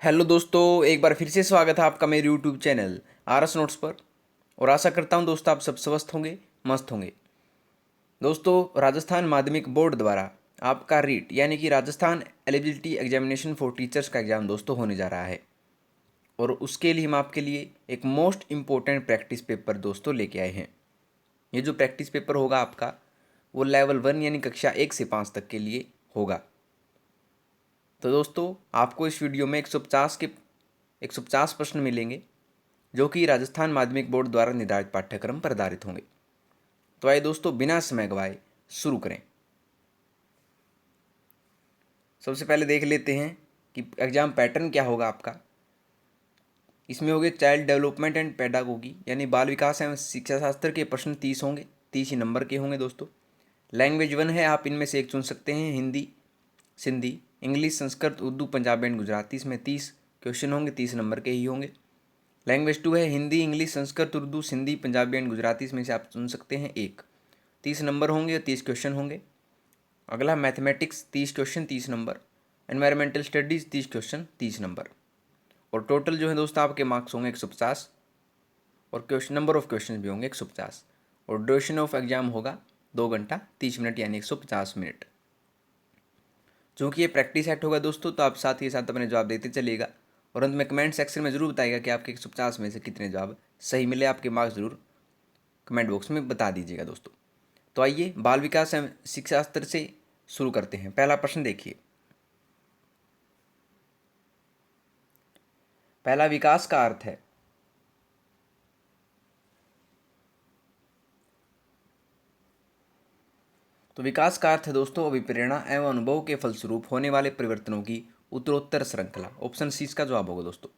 Hello दोस्तों, एक बार फिर से स्वागत है आपका मेरे यूट्यूब चैनल आरएस नोट्स पर। और आशा करता हूं दोस्तों आप सब स्वस्थ होंगे, मस्त होंगे। दोस्तों, राजस्थान माध्यमिक बोर्ड द्वारा आपका रीट यानी कि Rajasthan eligibility examination for teachers का एग्ज़ाम दोस्तों होने जा रहा है। और उसके लिए हम आपके लिए एक मोस्ट इम्पोर्टेंट प्रैक्टिस पेपर दोस्तों लेके आए हैं। ये जो प्रैक्टिस पेपर होगा आपका, वो लेवल 1 यानी कक्षा 1 से 5 तक के लिए होगा। तो दोस्तों, आपको इस वीडियो में 150 प्रश्न मिलेंगे जो कि राजस्थान माध्यमिक बोर्ड द्वारा निर्धारित पाठ्यक्रम पर आधारित होंगे। तो आइए दोस्तों, बिना समय गवाए शुरू करें। सबसे पहले देख लेते हैं कि एग्जाम पैटर्न क्या होगा आपका। इसमें होंगे चाइल्ड डेवलपमेंट एंड पेडागोगी यानी बाल विकास एवं शिक्षा शास्त्र के प्रश्न 30 होंगे, 30 ही नंबर के होंगे दोस्तों। लैंग्वेज 1 है, आप इनमें से एक चुन सकते हैं, हिंदी, सिंधी, इंग्लिश, संस्कृत, उर्दू, पंजाबी एंड गुजराती। इसमें 30 क्वेश्चन होंगे, 30 नंबर के ही होंगे। लैंग्वेज 2 है, हिंदी, इंग्लिश, संस्कृत, उर्दू, सिंधी, पंजाबी एंड गुजराती। इसमें से आप चुन सकते हैं एक, 30 नंबर होंगे, 30 क्वेश्चन होंगे। अगला mathematics, 30 question, 30 number. Environmental studies, 30 question, 30 number. और टोटल जो है दोस्तों आपके मार्क्स होंगे 150, और क्वेश्चन नंबर ऑफ क्वेश्चन भी होंगे 150। और ड्यूरेशन ऑफ एग्जाम होगा 2 घंटा 30 मिनट यानी 150 मिनट। चूँकि ये प्रैक्टिस सेट होगा दोस्तों, तो आप साथ ही साथ अपने जवाब देते चलिएगा। और अंत में कमेंट सेक्शन में ज़रूर बताइएगा कि आपके 150 में से कितने जवाब सही मिले। आपके मार्क्स ज़रूर कमेंट बॉक्स में बता दीजिएगा दोस्तों। तो आइए बाल विकास एवं शिक्षा शास्त्र से शुरू करते हैं। पहला प्रश्न देखिए। पहला, विकास का अर्थ है। तो विकास का अर्थ है दोस्तों अभिप्रेरणा एवं अनुभव के फलस्वरूप होने वाले परिवर्तनों की उत्तरोत्तर श्रृंखला। ऑप्शन सी इसका जवाब होगा दोस्तों।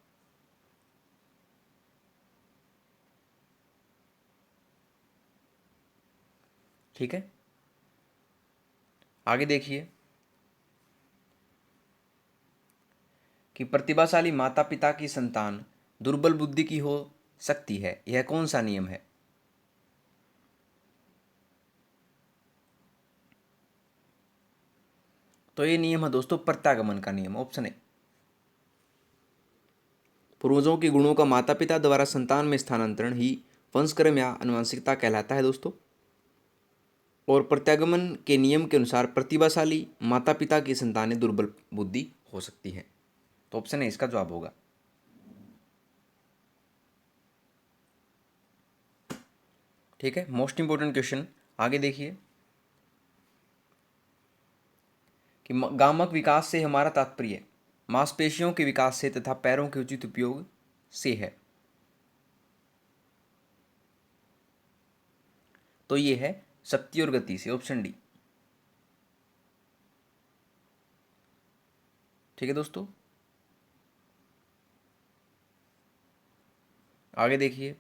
ठीक है, आगे देखिए कि प्रतिभाशाली माता पिता की संतान दुर्बल बुद्धि की हो सकती है, यह कौन सा नियम है। तो ये नियम है दोस्तों प्रत्यागमन का नियम, ऑप्शन ए। पूर्वजों के गुणों का माता पिता द्वारा संतान में स्थानांतरण ही वंशक्रम या आनुवंशिकता कहलाता है दोस्तों। और प्रत्यागमन के नियम के अनुसार प्रतिभाशाली माता पिता की संतानें दुर्बल बुद्धि हो सकती हैं। तो ऑप्शन ए इसका जवाब होगा। ठीक है, मोस्ट इंपोर्टेंट क्वेश्चन आगे देखिए कि गामक विकास से हमारा तात्पर्य मांसपेशियों के विकास से तथा पैरों के उचित उपयोग से है। तो ये है शक्ति और गति से, ऑप्शन डी। ठीक है दोस्तों, आगे देखिए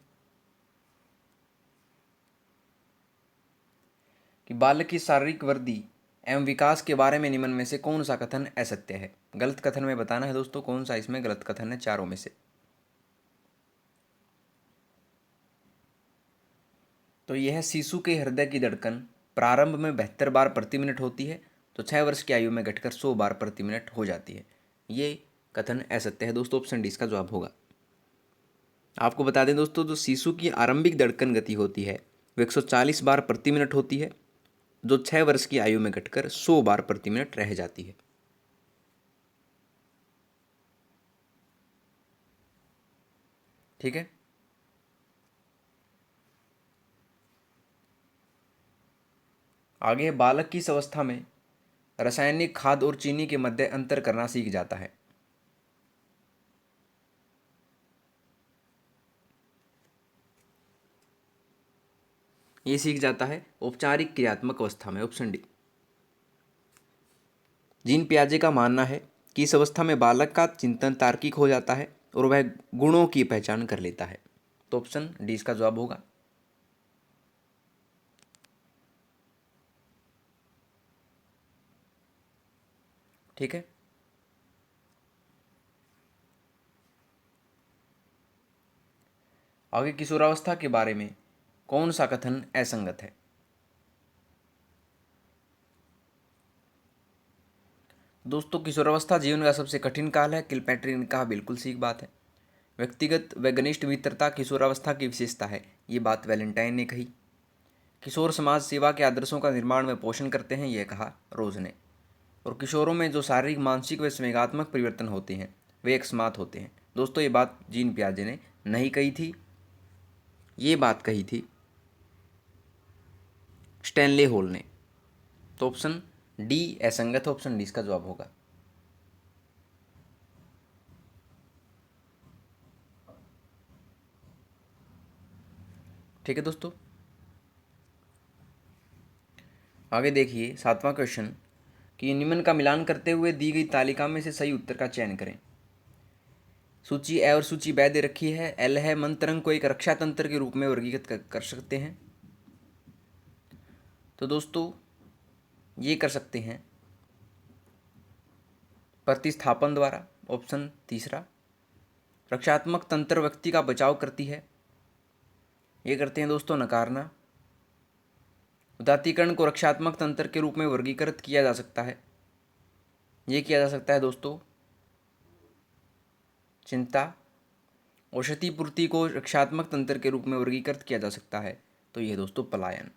कि बालक की शारीरिक वृद्धि एवं विकास के बारे में निम्न में से कौन सा कथन असत्य है। गलत कथन में बताना है दोस्तों कौन सा इसमें गलत कथन है चारों में से। तो यह है शिशु के हृदय की धड़कन प्रारंभ में 72 बार प्रति मिनट होती है, तो 6 वर्ष की आयु में घटकर 100 बार प्रति मिनट हो जाती है। ये कथन असत्य है दोस्तों, ऑप्शन डी इसका जवाब होगा। आपको बता दें दोस्तों, जो शिशु की आरंभिक धड़कन गति होती है वो 140 बार प्रति मिनट होती है, जो 6 वर्ष की आयु में घटकर 100 बार प्रति मिनट रह जाती है। ठीक है, आगे बालक की इस अवस्था में रासायनिक खाद और चीनी के मध्य अंतर करना सीख जाता है। ये सीख जाता है औपचारिक क्रियात्मक अवस्था में, ऑप्शन डी। जीन पियाजे का मानना है कि इस अवस्था में बालक का चिंतन तार्किक हो जाता है और वह गुणों की पहचान कर लेता है। तो ऑप्शन डी इसका जवाब होगा। ठीक है, आगे किशोरावस्था के बारे में कौन सा कथन असंगत है। दोस्तों किशोरावस्था जीवन का सबसे कठिन काल है, किलपैट्री ने कहा, बिल्कुल ठीक बात है। व्यक्तिगत व घनिष्ठ मित्रता किशोरावस्था की विशेषता है, ये बात वैलेंटाइन ने कही। किशोर समाज सेवा के आदर्शों का निर्माण व पोषण करते हैं, यह कहा रोज ने। और किशोरों में जो शारीरिक, मानसिक व संवेगात्मक परिवर्तन होते हैं वे अकस्मात होते हैं। दोस्तों ये बात जीन पियाजे ने नहीं कही थी, ये बात कही थी स्टैनले हॉल ने। तो ऑप्शन डी असंगत, ऑप्शन डी इसका जवाब होगा। ठीक है दोस्तों, आगे देखिए 7वां क्वेश्चन कि निम्न का मिलान करते हुए दी गई तालिका में से सही उत्तर का चयन करें। सूची ए और सूची ब दे रखी है। एल है मन तरंग को एक रक्षा तंत्र के रूप में वर्गीकृत कर सकते हैं। तो दोस्तों ये कर सकते हैं प्रतिस्थापन द्वारा, ऑप्शन तीसरा। रक्षात्मक तंत्र व्यक्ति का बचाव करती है, ये करते हैं दोस्तों नकारना। उदात्तीकरण को रक्षात्मक तंत्र के रूप में वर्गीकृत किया जा सकता है, ये किया जा सकता है दोस्तों चिंता। औषधि पूर्ति को रक्षात्मक तंत्र के रूप में वर्गीकृत किया जा सकता है, तो यह दोस्तों पलायन।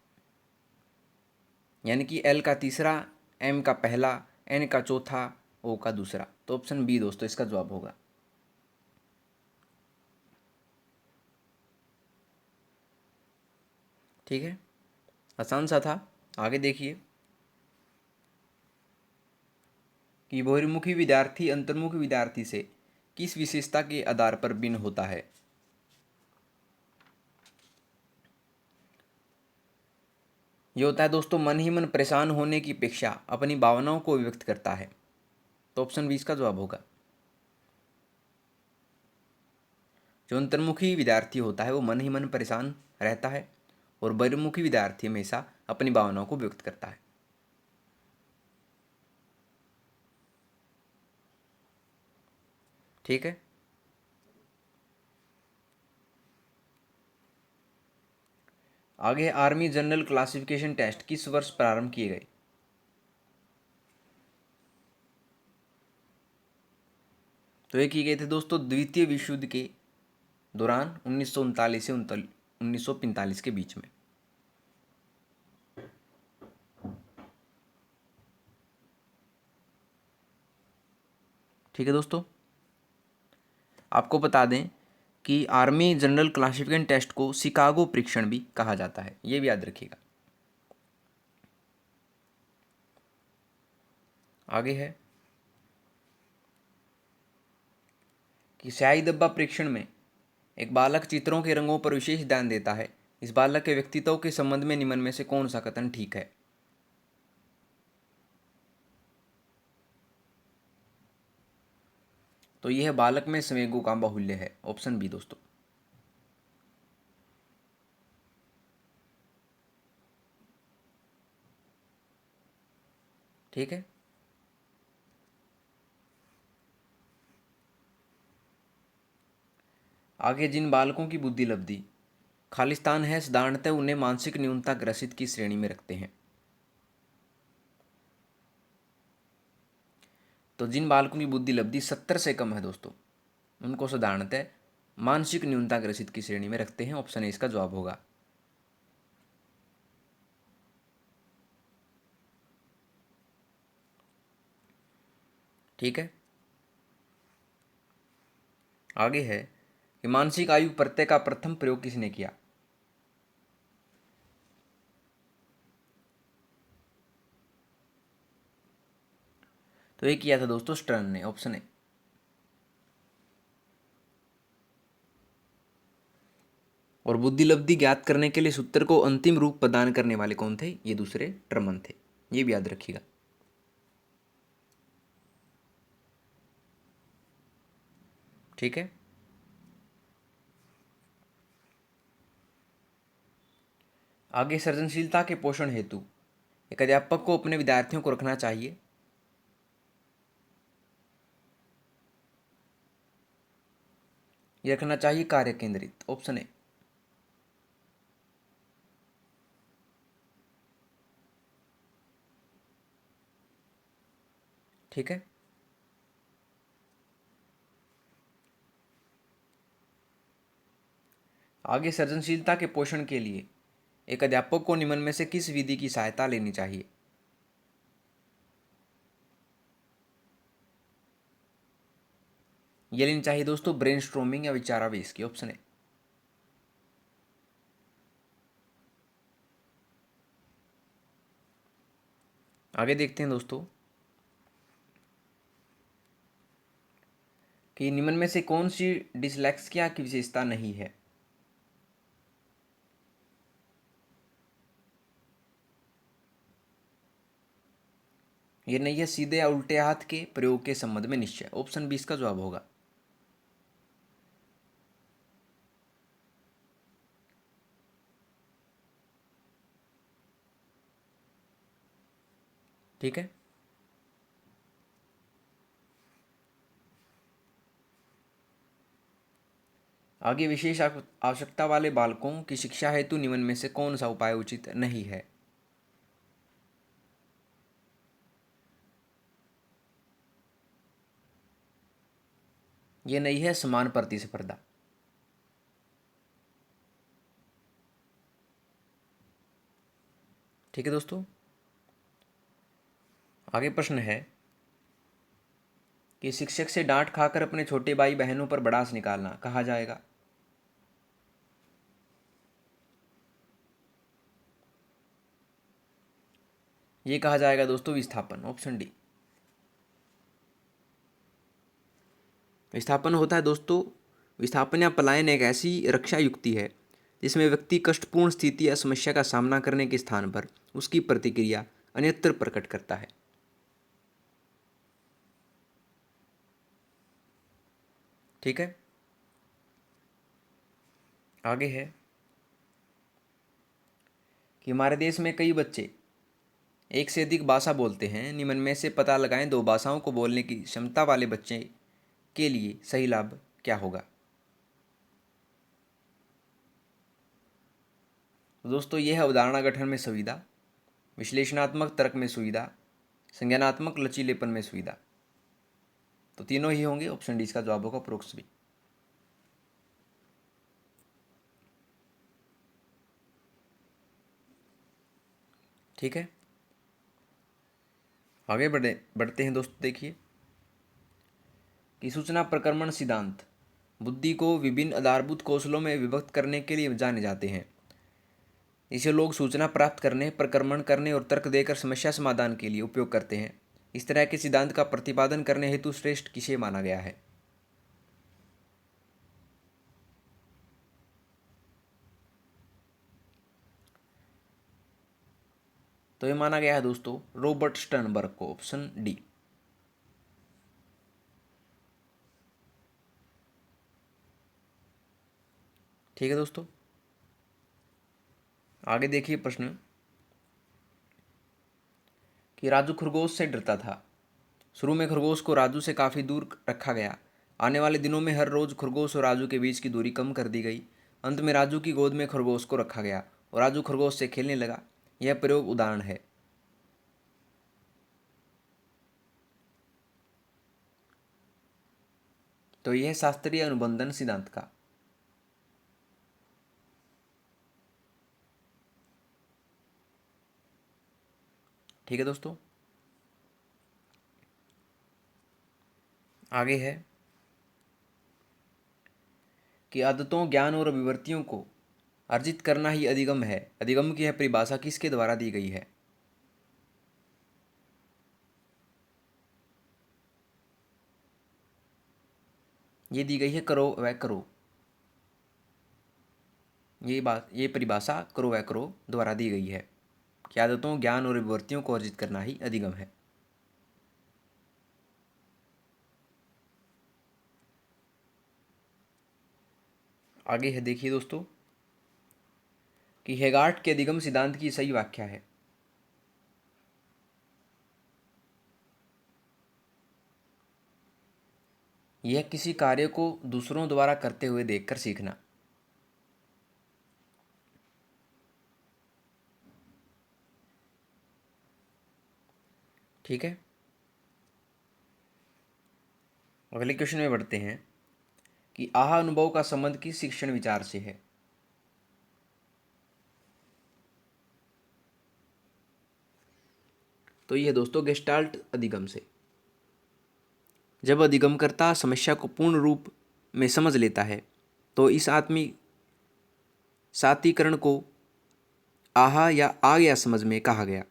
यानी कि एल का तीसरा, एम का पहला, एन का चौथा, ओ का दूसरा। तो ऑप्शन बी दोस्तों इसका जवाब होगा। ठीक है, आसान सा था। आगे देखिए कि बहिर्मुखी विद्यार्थी अंतर्मुखी विद्यार्थी से किस विशेषता के आधार पर भिन्न होता है। ये होता है दोस्तों मन ही मन परेशान होने की अपेक्षा अपनी भावनाओं को व्यक्त करता है। तो ऑप्शन बी इसका जवाब होगा। जो अंतर्मुखी विद्यार्थी होता है वो मन ही मन परेशान रहता है और बहिर्मुखी विद्यार्थी हमेशा अपनी भावनाओं को व्यक्त करता है। ठीक है, आगे आर्मी जनरल क्लासिफिकेशन टेस्ट किस वर्ष प्रारंभ किए गए। तो ये किए गए थे दोस्तों द्वितीय विश्व युद्ध के दौरान 1939 से 1945 के बीच में। ठीक है दोस्तों, आपको बता दें कि आर्मी जनरल क्लासिफिकेशन टेस्ट को शिकागो परीक्षण भी कहा जाता है, ये भी याद रखिएगा। आगे है कि स्याही डब्बा परीक्षण में एक बालक चित्रों के रंगों पर विशेष ध्यान देता है। इस बालक के व्यक्तित्व के संबंध में निम्न में से कौन सा कथन ठीक है। तो यह बालक में संवेगों का बाहुल्य है, ऑप्शन बी दोस्तों। ठीक है, आगे जिन बालकों की बुद्धि लब्धि खालिस्तान है साधारणतः उन्हें मानसिक न्यूनता ग्रसित की श्रेणी में रखते हैं। तो जिन बालकों की बुद्धि लब्धि 70 से कम है दोस्तों उनको साधारणतः मानसिक न्यूनता ग्रसित की श्रेणी में रखते हैं, ऑप्शन ए इसका जवाब होगा। ठीक है, आगे है कि मानसिक आयु प्रत्यय का प्रथम प्रयोग किसने किया। तो ये किया था दोस्तों स्टर्न ने, ऑप्शन ए। और बुद्धि लब्धि ज्ञात करने के लिए सूत्र को अंतिम रूप प्रदान करने वाले कौन थे, ये दूसरे ट्रमन थे, ये भी याद रखिएगा। ठीक है, आगे सृजनशीलता के पोषण हेतु एक अध्यापक को अपने विद्यार्थियों को रखना चाहिए। यह रखना चाहिए कार्य केंद्रित, ऑप्शन ए। ठीक ठीक है। आगे सृजनशीलता के पोषण के लिए एक अध्यापक को निम्न में से किस विधि की सहायता लेनी चाहिए? ये लेनी चाहिए दोस्तों ब्रेनस्टॉर्मिंग या विचारावेश की, ऑप्शन है। आगे देखते हैं दोस्तों कि निम्न में से कौन सी डिसलेक्सिया की विशेषता नहीं है? ये नहीं है सीधे या उल्टे हाथ के प्रयोग के संबंध में निश्चय, ऑप्शन बी इसका जवाब होगा। ठीक है। आगे विशेष आवश्यकता वाले बालकों की शिक्षा हेतु निम्न में से कौन सा उपाय उचित नहीं है? ये नहीं है समान प्रतिस्पर्धा। ठीक है दोस्तों। आगे प्रश्न है कि शिक्षक से डांट खाकर अपने छोटे भाई बहनों पर भड़ास निकालना कहा जाएगा? ये कहा जाएगा दोस्तों विस्थापन, ऑप्शन डी। विस्थापन होता है दोस्तों, विस्थापन या पलायन एक ऐसी रक्षा युक्ति है जिसमें व्यक्ति कष्टपूर्ण स्थिति या समस्या का सामना करने के स्थान पर उसकी प्रतिक्रिया अन्यत्र प्रकट करता है। ठीक है। आगे है कि हमारे देश में कई बच्चे एक से अधिक भाषा बोलते हैं, निम्न में से पता लगाएं दो भाषाओं को बोलने की क्षमता वाले बच्चे के लिए सही लाभ क्या होगा? तो दोस्तों यह है अवधारणा गठन में सुविधा, विश्लेषणात्मक तर्क में सुविधा, संज्ञानात्मक लचीलेपन में सुविधा। तो तीनों ही होंगे, ऑप्शन डी इसका जवाब होगा परोक्ष भी। ठीक है। आगे बढ़ते हैं दोस्तों। देखिए कि सूचना प्रक्रमण सिद्धांत बुद्धि को विभिन्न आधारभूत कौशलों में विभक्त करने के लिए जाने जाते हैं। इसे लोग सूचना प्राप्त करने, प्रक्रमण करने और तर्क देकर समस्या समाधान के लिए उपयोग करते हैं। इस तरह के सिद्धांत का प्रतिपादन करने हेतु श्रेष्ठ किसे माना गया है? तो ये माना गया है दोस्तों रॉबर्ट स्टर्नबर्ग को, ऑप्शन डी। ठीक है दोस्तों। आगे देखिए प्रश्न कि राजू खरगोश से डरता था। शुरू में खरगोश को राजू से काफ़ी दूर रखा गया। आने वाले दिनों में हर रोज़ खरगोश और राजू के बीच की दूरी कम कर दी गई। अंत में राजू की गोद में खरगोश को रखा गया और राजू खरगोश से खेलने लगा। यह प्रयोग उदाहरण है। तो यह शास्त्रीय अनुबंधन सिद्धांत का। ठीक है दोस्तों। आगे है कि आदतों, ज्ञान और अभिवृत्तियों को अर्जित करना ही अधिगम है। अधिगम की यह परिभाषा किसके द्वारा दी गई है? ये दी गई है करो वह करो। ये परिभाषा करो वह करो द्वारा दी गई है कि आदतों, ज्ञान और अभिवृत्तियों को अर्जित करना ही अधिगम है। आगे है देखिए दोस्तों कि हेगार्ट के अधिगम सिद्धांत की सही व्याख्या है। यह किसी कार्य को दूसरों द्वारा करते हुए देखकर सीखना। ठीक है। अगले क्वेश्चन में बढ़ते हैं कि आहा अनुभव का संबंध किस शिक्षण विचार से है। तो ये दोस्तों गेस्टाल्ट अधिगम से। जब अधिगमकर्ता समस्या को पूर्ण रूप में समझ लेता है तो इस आत्मी सातीकरण को आहा या आ गया समझ में कहा गया।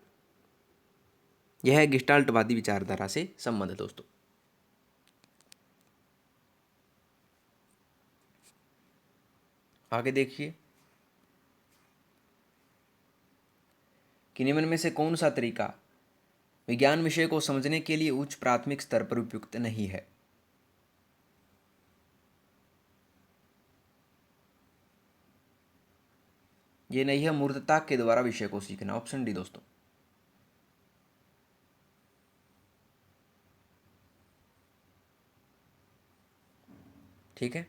यह है गेस्टाल्टवादी विचारधारा से संबंध दोस्तों। आगे देखिए कि निम्न में से कौन सा तरीका विज्ञान विषय को समझने के लिए उच्च प्राथमिक स्तर पर उपयुक्त नहीं है। ये नहीं है मूर्तता के द्वारा विषय को सीखना, ऑप्शन डी दोस्तों। ठीक है,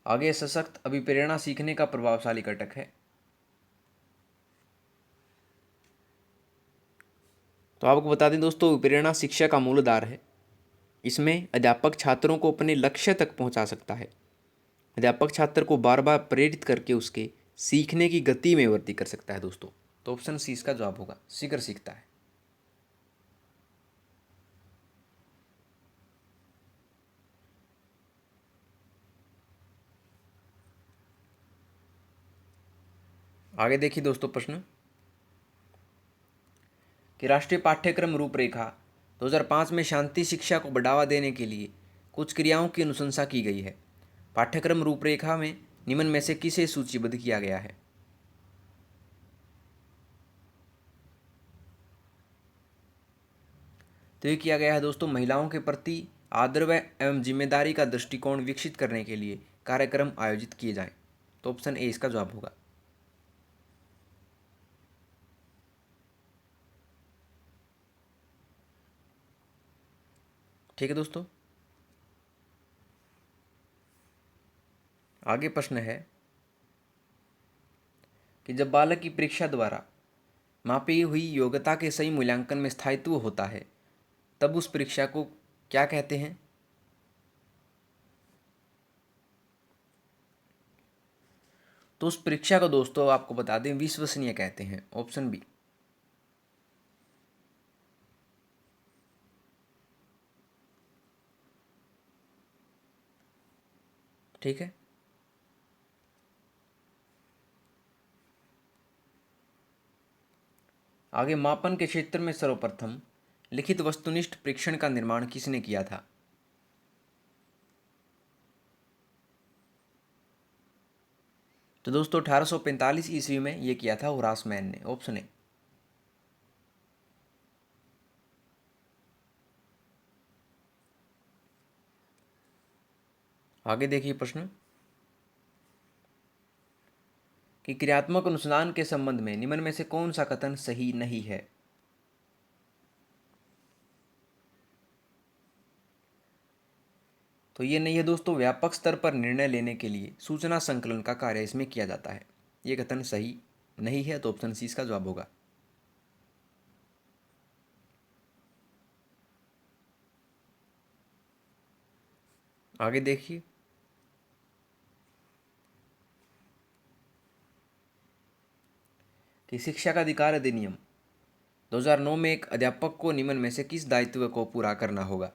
आगे सशक्त अभिप्रेरणा सीखने का प्रभावशाली घटक है। तो आपको बता दें दोस्तों, अभिप्रेरणा शिक्षा का मूल आधार है। इसमें अध्यापक छात्रों को अपने लक्ष्य तक पहुंचा सकता है। अध्यापक छात्र को बार बार प्रेरित करके उसके सीखने की गति में वृद्धि कर सकता है दोस्तों। तो ऑप्शन सी इसका जवाब होगा, शीघ्र सीखता है। आगे देखिए दोस्तों प्रश्न कि राष्ट्रीय पाठ्यक्रम रूपरेखा 2005 में शांति शिक्षा को बढ़ावा देने के लिए कुछ क्रियाओं की अनुशंसा की गई है। पाठ्यक्रम रूपरेखा में निम्न में से किसे सूचीबद्ध किया गया है। तो ये किया गया है दोस्तों, महिलाओं के प्रति आदर व एवं जिम्मेदारी का दृष्टिकोण विकसित करने के लिए कार्यक्रम आयोजित किए जाएं। तो ऑप्शन ए इसका जवाब होगा। ठीक है दोस्तों, आगे प्रश्न है कि जब बालक की परीक्षा द्वारा मापी हुई योग्यता के सही मूल्यांकन में स्थायित्व होता है तब उस परीक्षा को क्या कहते हैं। तो उस परीक्षा को दोस्तों आपको बता दें विश्वसनीय कहते हैं, ऑप्शन बी। ठीक है, आगे मापन के क्षेत्र में सर्वप्रथम लिखित वस्तुनिष्ठ परीक्षण का निर्माण किसने किया था। तो दोस्तों 1845 ईस्वी में यह किया था होरास मैन ने, ऑप्शन ए। आगे देखिए प्रश्न कि क्रियात्मक अनुसंधान के संबंध में निम्न में से कौन सा कथन सही नहीं है। तो ये नहीं है दोस्तों, व्यापक स्तर पर निर्णय लेने के लिए सूचना संकलन का कार्य इसमें किया जाता है। ये कथन सही नहीं है, तो ऑप्शन सी इसका जवाब होगा। आगे देखिए कि शिक्षा का अधिकार अधिनियम 2009 में एक अध्यापक को निम्न में से किस दायित्व को पूरा करना होगा।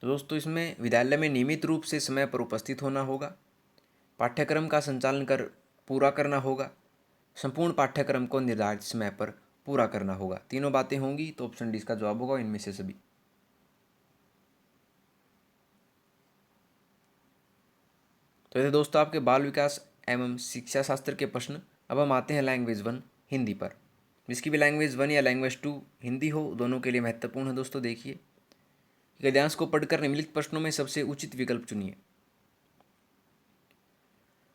तो दोस्तों इसमें विद्यालय में नियमित रूप से समय पर उपस्थित होना होगा, पाठ्यक्रम का संचालन कर पूरा करना होगा, संपूर्ण पाठ्यक्रम को निर्धारित समय पर पूरा करना होगा। तीनों बातें होंगी, तो ऑप्शन डी इसका जवाब होगा इनमें से सभी। तो ये दोस्तों आपके बाल विकास एवं शिक्षा शास्त्र के प्रश्न। अब हम आते हैं लैंग्वेज 1 हिंदी पर। जिसकी भी लैंग्वेज 1 या लैंग्वेज 2 हिंदी हो, दोनों के लिए महत्वपूर्ण है दोस्तों। देखिए गद्यांश को पढ़कर निम्नलिखित प्रश्नों में सबसे उचित विकल्प चुनिए।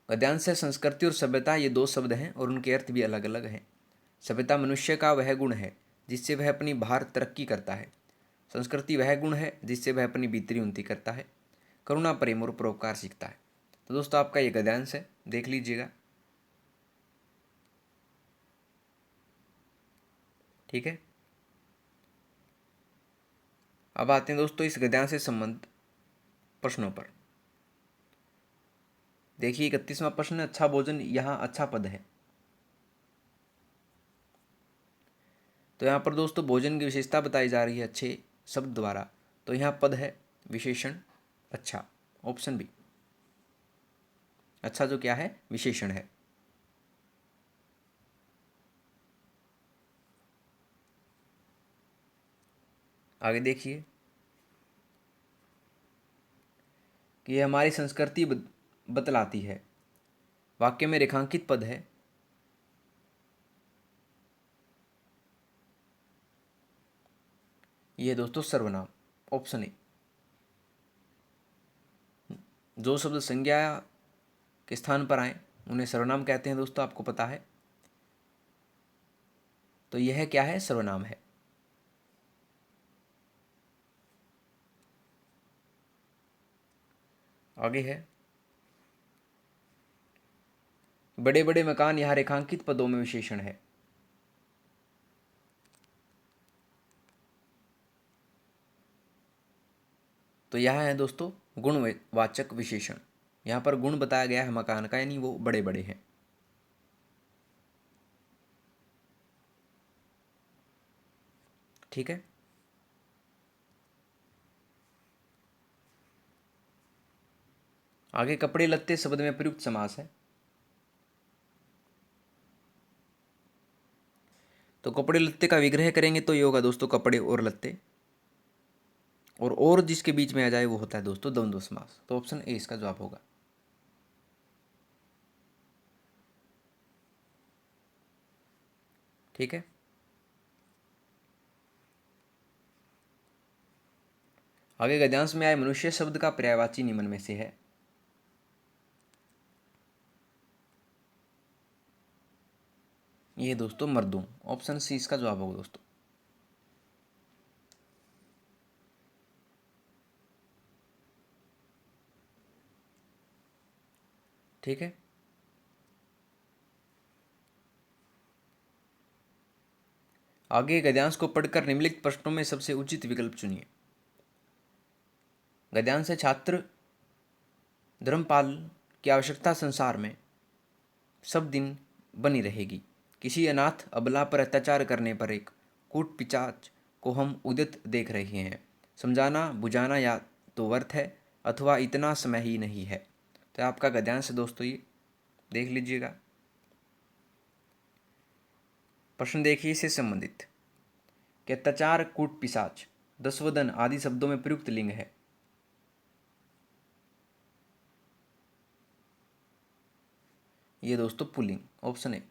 गद्यांश है संस्कृति और सभ्यता, ये दो शब्द हैं और उनके अर्थ भी अलग अलग हैं। सभ्यता मनुष्य का वह गुण है जिससे वह अपनी बाहर तरक्की करता है। संस्कृति वह गुण है जिससे वह अपनी भीतरी उन्नति करता है। करुणा, प्रेम और परोपकार सीखता है। तो दोस्तों आपका ये गद्यांश है, देख लीजिएगा। ठीक है, अब आते हैं दोस्तों इस गद्यांश से संबंधित प्रश्नों पर। देखिए 31वां प्रश्न, अच्छा भोजन यहाँ अच्छा पद है। तो यहाँ पर दोस्तों भोजन की विशेषता बताई जा रही है अच्छे शब्द द्वारा। तो यहाँ पद है विशेषण अच्छा, ऑप्शन बी। अच्छा जो क्या है, विशेषण है। आगे देखिए कि ये हमारी संस्कृति बतलाती है। वाक्य में रेखांकित पद है। ये दोस्तों सर्वनाम, ऑप्शन ए। जो शब्द संज्ञा के स्थान पर आए उन्हें सर्वनाम कहते हैं दोस्तों, आपको पता है। तो यह क्या है, सर्वनाम है। आगे है, बड़े बड़े मकान यहाँ रेखांकित पदों में विशेषण है। तो यह है दोस्तों गुणवाचक विशेषण। यहाँ पर गुण बताया गया है मकान का, यानी वो बड़े बड़े हैं। ठीक है, आगे कपड़े लत्ते शब्द में प्रयुक्त समास है। तो कपड़े लत्ते का विग्रह करेंगे तो ये होगा दोस्तों कपड़े और लत्ते, और जिसके बीच में आ जाए वो होता है दोस्तों द्वंद्व समास। तो ऑप्शन ए इसका जवाब होगा। ठीक है, आगे गद्यांश में आए मनुष्य शब्द का पर्यायवाची निम्न में से है। ये दोस्तों मर्दूम, ऑप्शन सी इसका जवाब होगा दोस्तों। ठीक है, आगे गद्यांश को पढ़कर निम्नलिखित प्रश्नों में सबसे उचित विकल्प चुनिए। गद्यांश है, छात्र धर्मपाल की आवश्यकता संसार में सब दिन बनी रहेगी। किसी अनाथ अबला पर अत्याचार करने पर एक कूट पिशाच को हम उदित देख रहे हैं। समझाना बुझाना या तो व्यर्थ है अथवा इतना समय ही नहीं है। तो आपका गद्यांश दोस्तों ये देख लीजिएगा। प्रश्न देखिए इससे संबंधित कि अत्याचार कूट पिशाच दस्वदन आदि शब्दों में प्रयुक्त लिंग है। ये दोस्तों पुल्लिंग, ऑप्शन ए।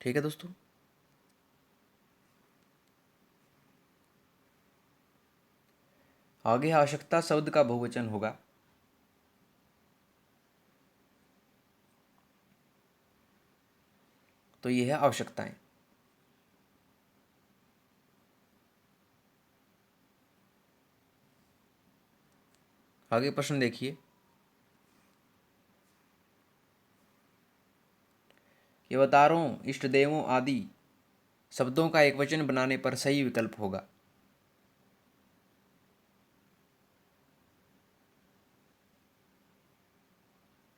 ठीक है दोस्तों, आगे आवश्यकता शब्द का बहुवचन होगा। तो ये है आवश्यकताएं। आगे प्रश्न देखिए कि अवतारों इष्ट देवों आदि शब्दों का एक वचन बनाने पर सही विकल्प होगा।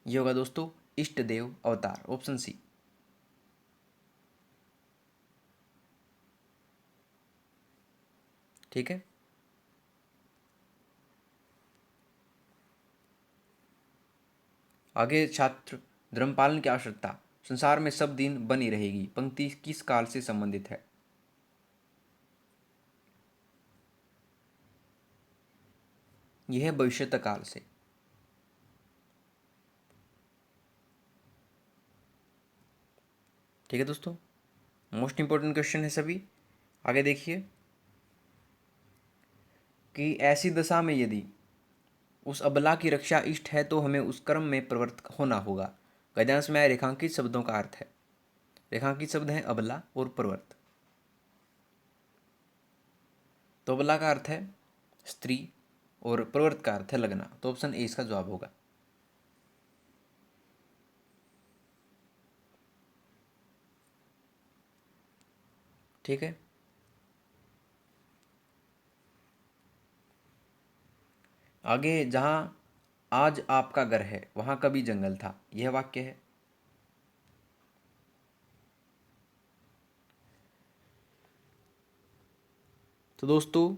ये होगा दोस्तों इष्ट देव अवतार, ऑप्शन सी। ठीक है, आगे छात्र धर्मपालन की आवश्यकता संसार में सब दिन बनी रहेगी पंक्ति किस काल से संबंधित है। यह है भविष्यत काल से। ठीक है दोस्तों, मोस्ट इंपॉर्टेंट क्वेश्चन है सभी। आगे देखिए कि ऐसी दशा में यदि उस अबला की रक्षा इष्ट है तो हमें उस कर्म में प्रवृत्त होना होगा। गद्यांश में आए रेखांकित शब्दों का अर्थ है। रेखांकित शब्द हैं अबला और प्रवृत्त। तोबला का अर्थ है स्त्री और प्रवृत्त का अर्थ है लगना, तो ऑप्शन ए इसका जवाब होगा। ठीक है। आगे, जहाँ आज आपका घर है वहाँ कभी जंगल था, यह वाक्य है। तो दोस्तों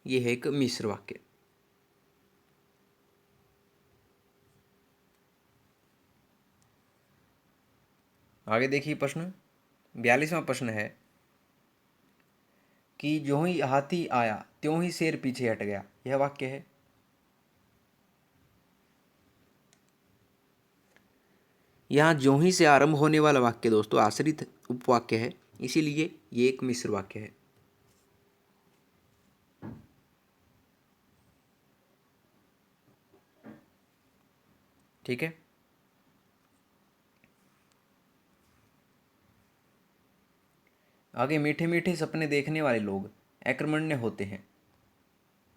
ये है एक मिश्र वाक्य। आगे देखिए प्रश्न 42वां प्रश्न है कि ज्यों ही हाथी आया त्यों ही शेर पीछे हट गया, यह वाक्य है। यहाँ ज्यों ही से आरंभ होने वाला वाक्य दोस्तों आश्रित उपवाक्य है, इसीलिए ये एक मिश्र वाक्य है। ठीक है। आगे, मीठे मीठे सपने देखने वाले लोग अकर्मण्य होते हैं,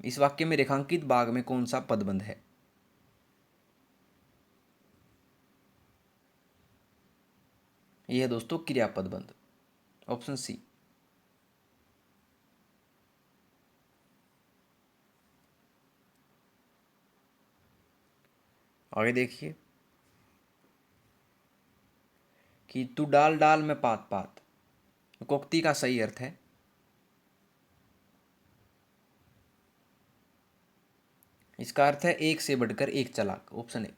इस वाक्य में रेखांकित भाग में कौन सा पदबंध है? यह है दोस्तों क्रियापद बंध, ऑप्शन सी। आगे देखिए कि तू डाल डाल में पात पात, उक्ति का सही अर्थ है इसका अर्थ है एक से बढ़कर एक चालाक, ऑप्शन ए।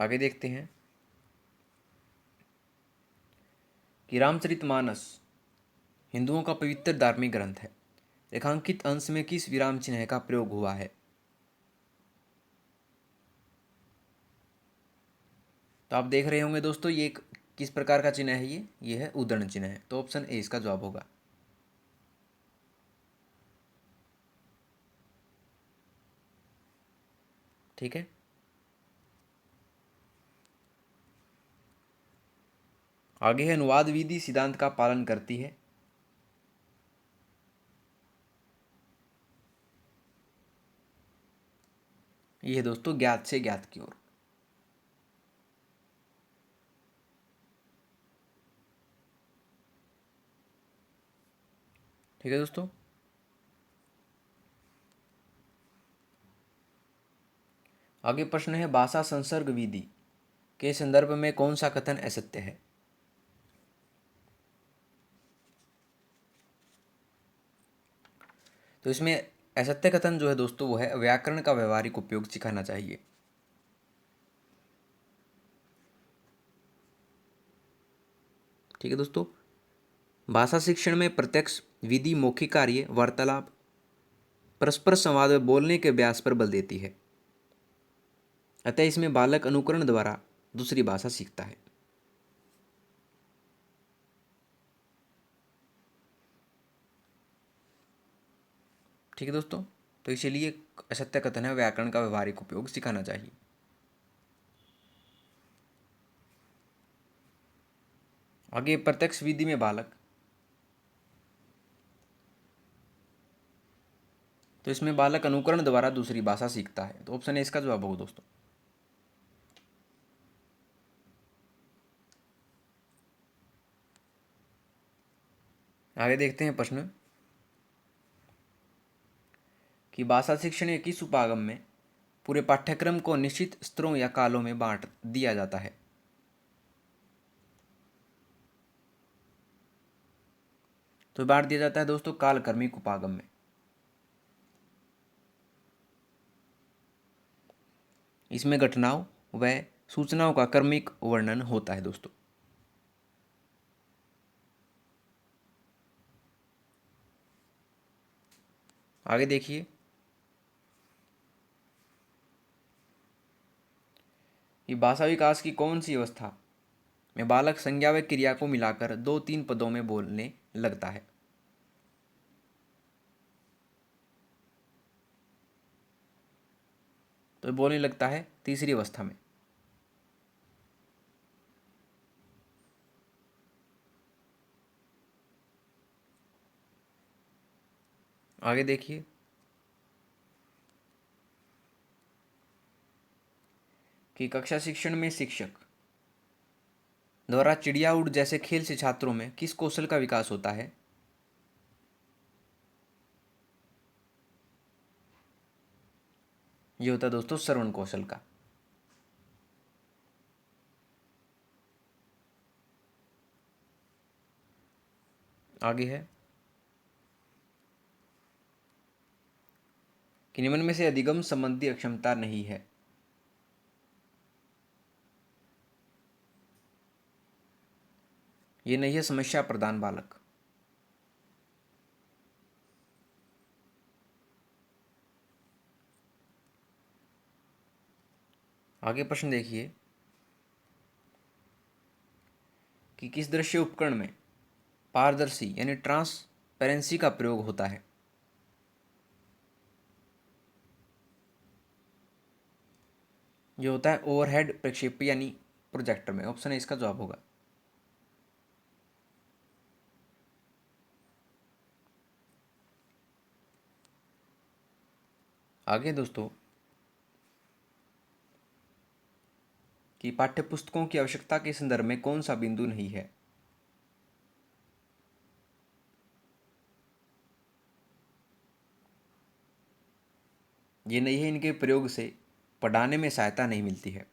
आगे देखते हैं कि रामचरितमानस हिंदुओं का पवित्र धार्मिक ग्रंथ है, रेखांकित अंश में किस विराम चिन्ह का प्रयोग हुआ है? तो आप देख रहे होंगे दोस्तों ये किस प्रकार का चिन्ह है, ये है उद्धरण चिन्ह है, तो ऑप्शन ए इसका जवाब होगा। ठीक है। आगे है अनुवाद विधि सिद्धांत का पालन करती है, ये है दोस्तों ज्ञात से ज्ञात की ओर। ठीक है दोस्तों। आगे प्रश्न है भाषा संसर्ग विधि के संदर्भ में कौन सा कथन असत्य है? तो इसमें असत्य कथन जो है दोस्तों वो है व्याकरण का व्यवहारिक उपयोग सिखाना चाहिए। ठीक है दोस्तों। भाषा शिक्षण में प्रत्यक्ष विधि मौखिक कार्य वार्तालाप परस्पर संवाद में बोलने के अभ्यास पर बल देती है, अतः इसमें बालक अनुकरण द्वारा दूसरी भाषा सीखता है। ठीक है दोस्तों, तो इसीलिए असत्य कथन है व्याकरण का व्यवहारिक उपयोग सिखाना चाहिए। आगे प्रत्यक्ष विधि में बालक, तो इसमें बालक अनुकरण द्वारा दूसरी भाषा सीखता है, तो ऑप्शन ए इसका जवाब होगा दोस्तों। आगे देखते हैं प्रश्न कि भाषा शिक्षण के किस उपागम में पूरे पाठ्यक्रम को निश्चित स्तरों या कालों में बांट दिया जाता है? तो बांट दिया जाता है दोस्तों काल क्रमिक उपागम में। इसमें घटनाओं व सूचनाओं का क्रमिक वर्णन होता है दोस्तों। आगे देखिए कि भाषा विकास की कौन सी अवस्था में बालक संज्ञा व क्रिया को मिलाकर दो तीन पदों में बोलने लगता है? तो बोलने लगता है तीसरी अवस्था में। आगे देखिए कि कक्षा शिक्षण में शिक्षक द्वारा चिड़िया उड़ जैसे खेल से छात्रों में किस कौशल का विकास होता है? ये होता है दोस्तों श्रवण कौशल का। आगे है कि निम्न में से अधिगम संबंधी अक्षमता नहीं है। ये नहीं है समस्या प्रधान बालक। आगे प्रश्न देखिए कि किस दृश्य उपकरण में पारदर्शी यानी ट्रांसपेरेंसी का प्रयोग होता है? जो होता है ओवरहेड प्रक्षेपी यानी प्रोजेक्टर में। ऑप्शन है इसका जवाब होगा। आगे दोस्तों कि पाठ्यपुस्तकों की आवश्यकता के संदर्भ में कौन सा बिंदु नहीं है? ये नहीं है इनके प्रयोग से पढ़ाने में सहायता नहीं मिलती है।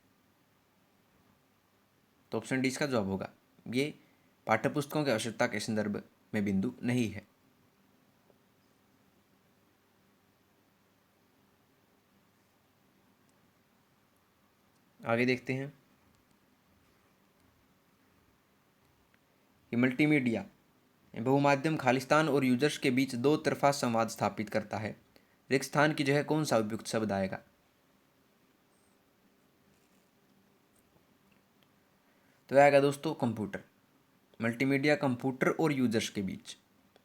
तो ऑप्शन डी इसका जवाब होगा। ये पाठ्यपुस्तकों की आवश्यकता के संदर्भ में बिंदु नहीं है। आगे देखते हैं कि मल्टीमीडिया बहुमाध्यम खालिस्तान और यूजर्स के बीच दो तरफा संवाद स्थापित करता है। रिक्त स्थान की जगह कौन सा उपयुक्त शब्द आएगा? तो आएगा दोस्तों कंप्यूटर। मल्टीमीडिया कंप्यूटर और यूजर्स के बीच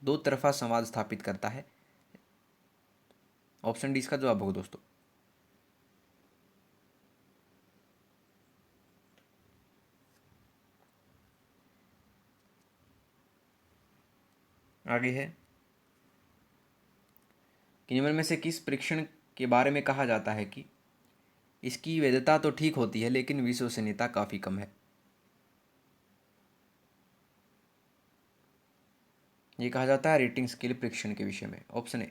दो तरफा संवाद स्थापित करता है। ऑप्शन डी इसका जवाब होगा दोस्तों। आगे है कि निम्न में से किस परीक्षण के बारे में कहा जाता है कि इसकी वैधता तो ठीक होती है लेकिन विश्वसनीयता काफ़ी कम है? ये कहा जाता है रेटिंग स्केल परीक्षण के विषय में। Option A.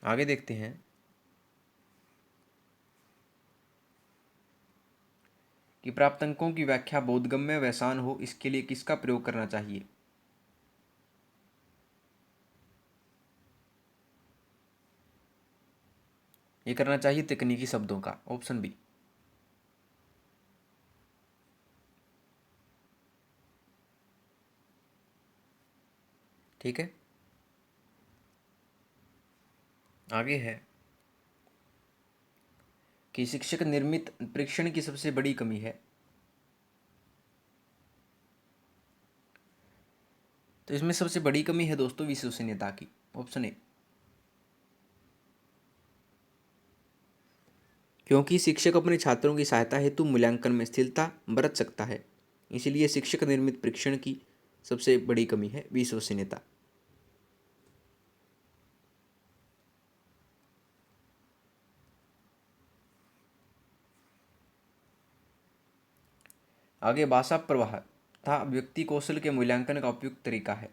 आगे देखते हैं कि प्राप्त अंकों की व्याख्या बोधगम्य व आसान हो इसके लिए किसका प्रयोग करना चाहिए? ये करना चाहिए तकनीकी शब्दों का। Option B. ठीक है। आगे है कि शिक्षक निर्मित परीक्षण की सबसे बड़ी कमी है। तो इसमें सबसे बड़ी कमी है दोस्तों विश्वसनीयता की। Option A. क्योंकि शिक्षक अपने छात्रों की सहायता हेतु मूल्यांकन में स्थिरता बरत सकता है, इसलिए शिक्षक निर्मित परीक्षण की सबसे बड़ी कमी है विश्वसनीयता। आगे भाषा प्रवाह तथा अभिव्यक्ति कौशल के मूल्यांकन का उपयुक्त तरीका है।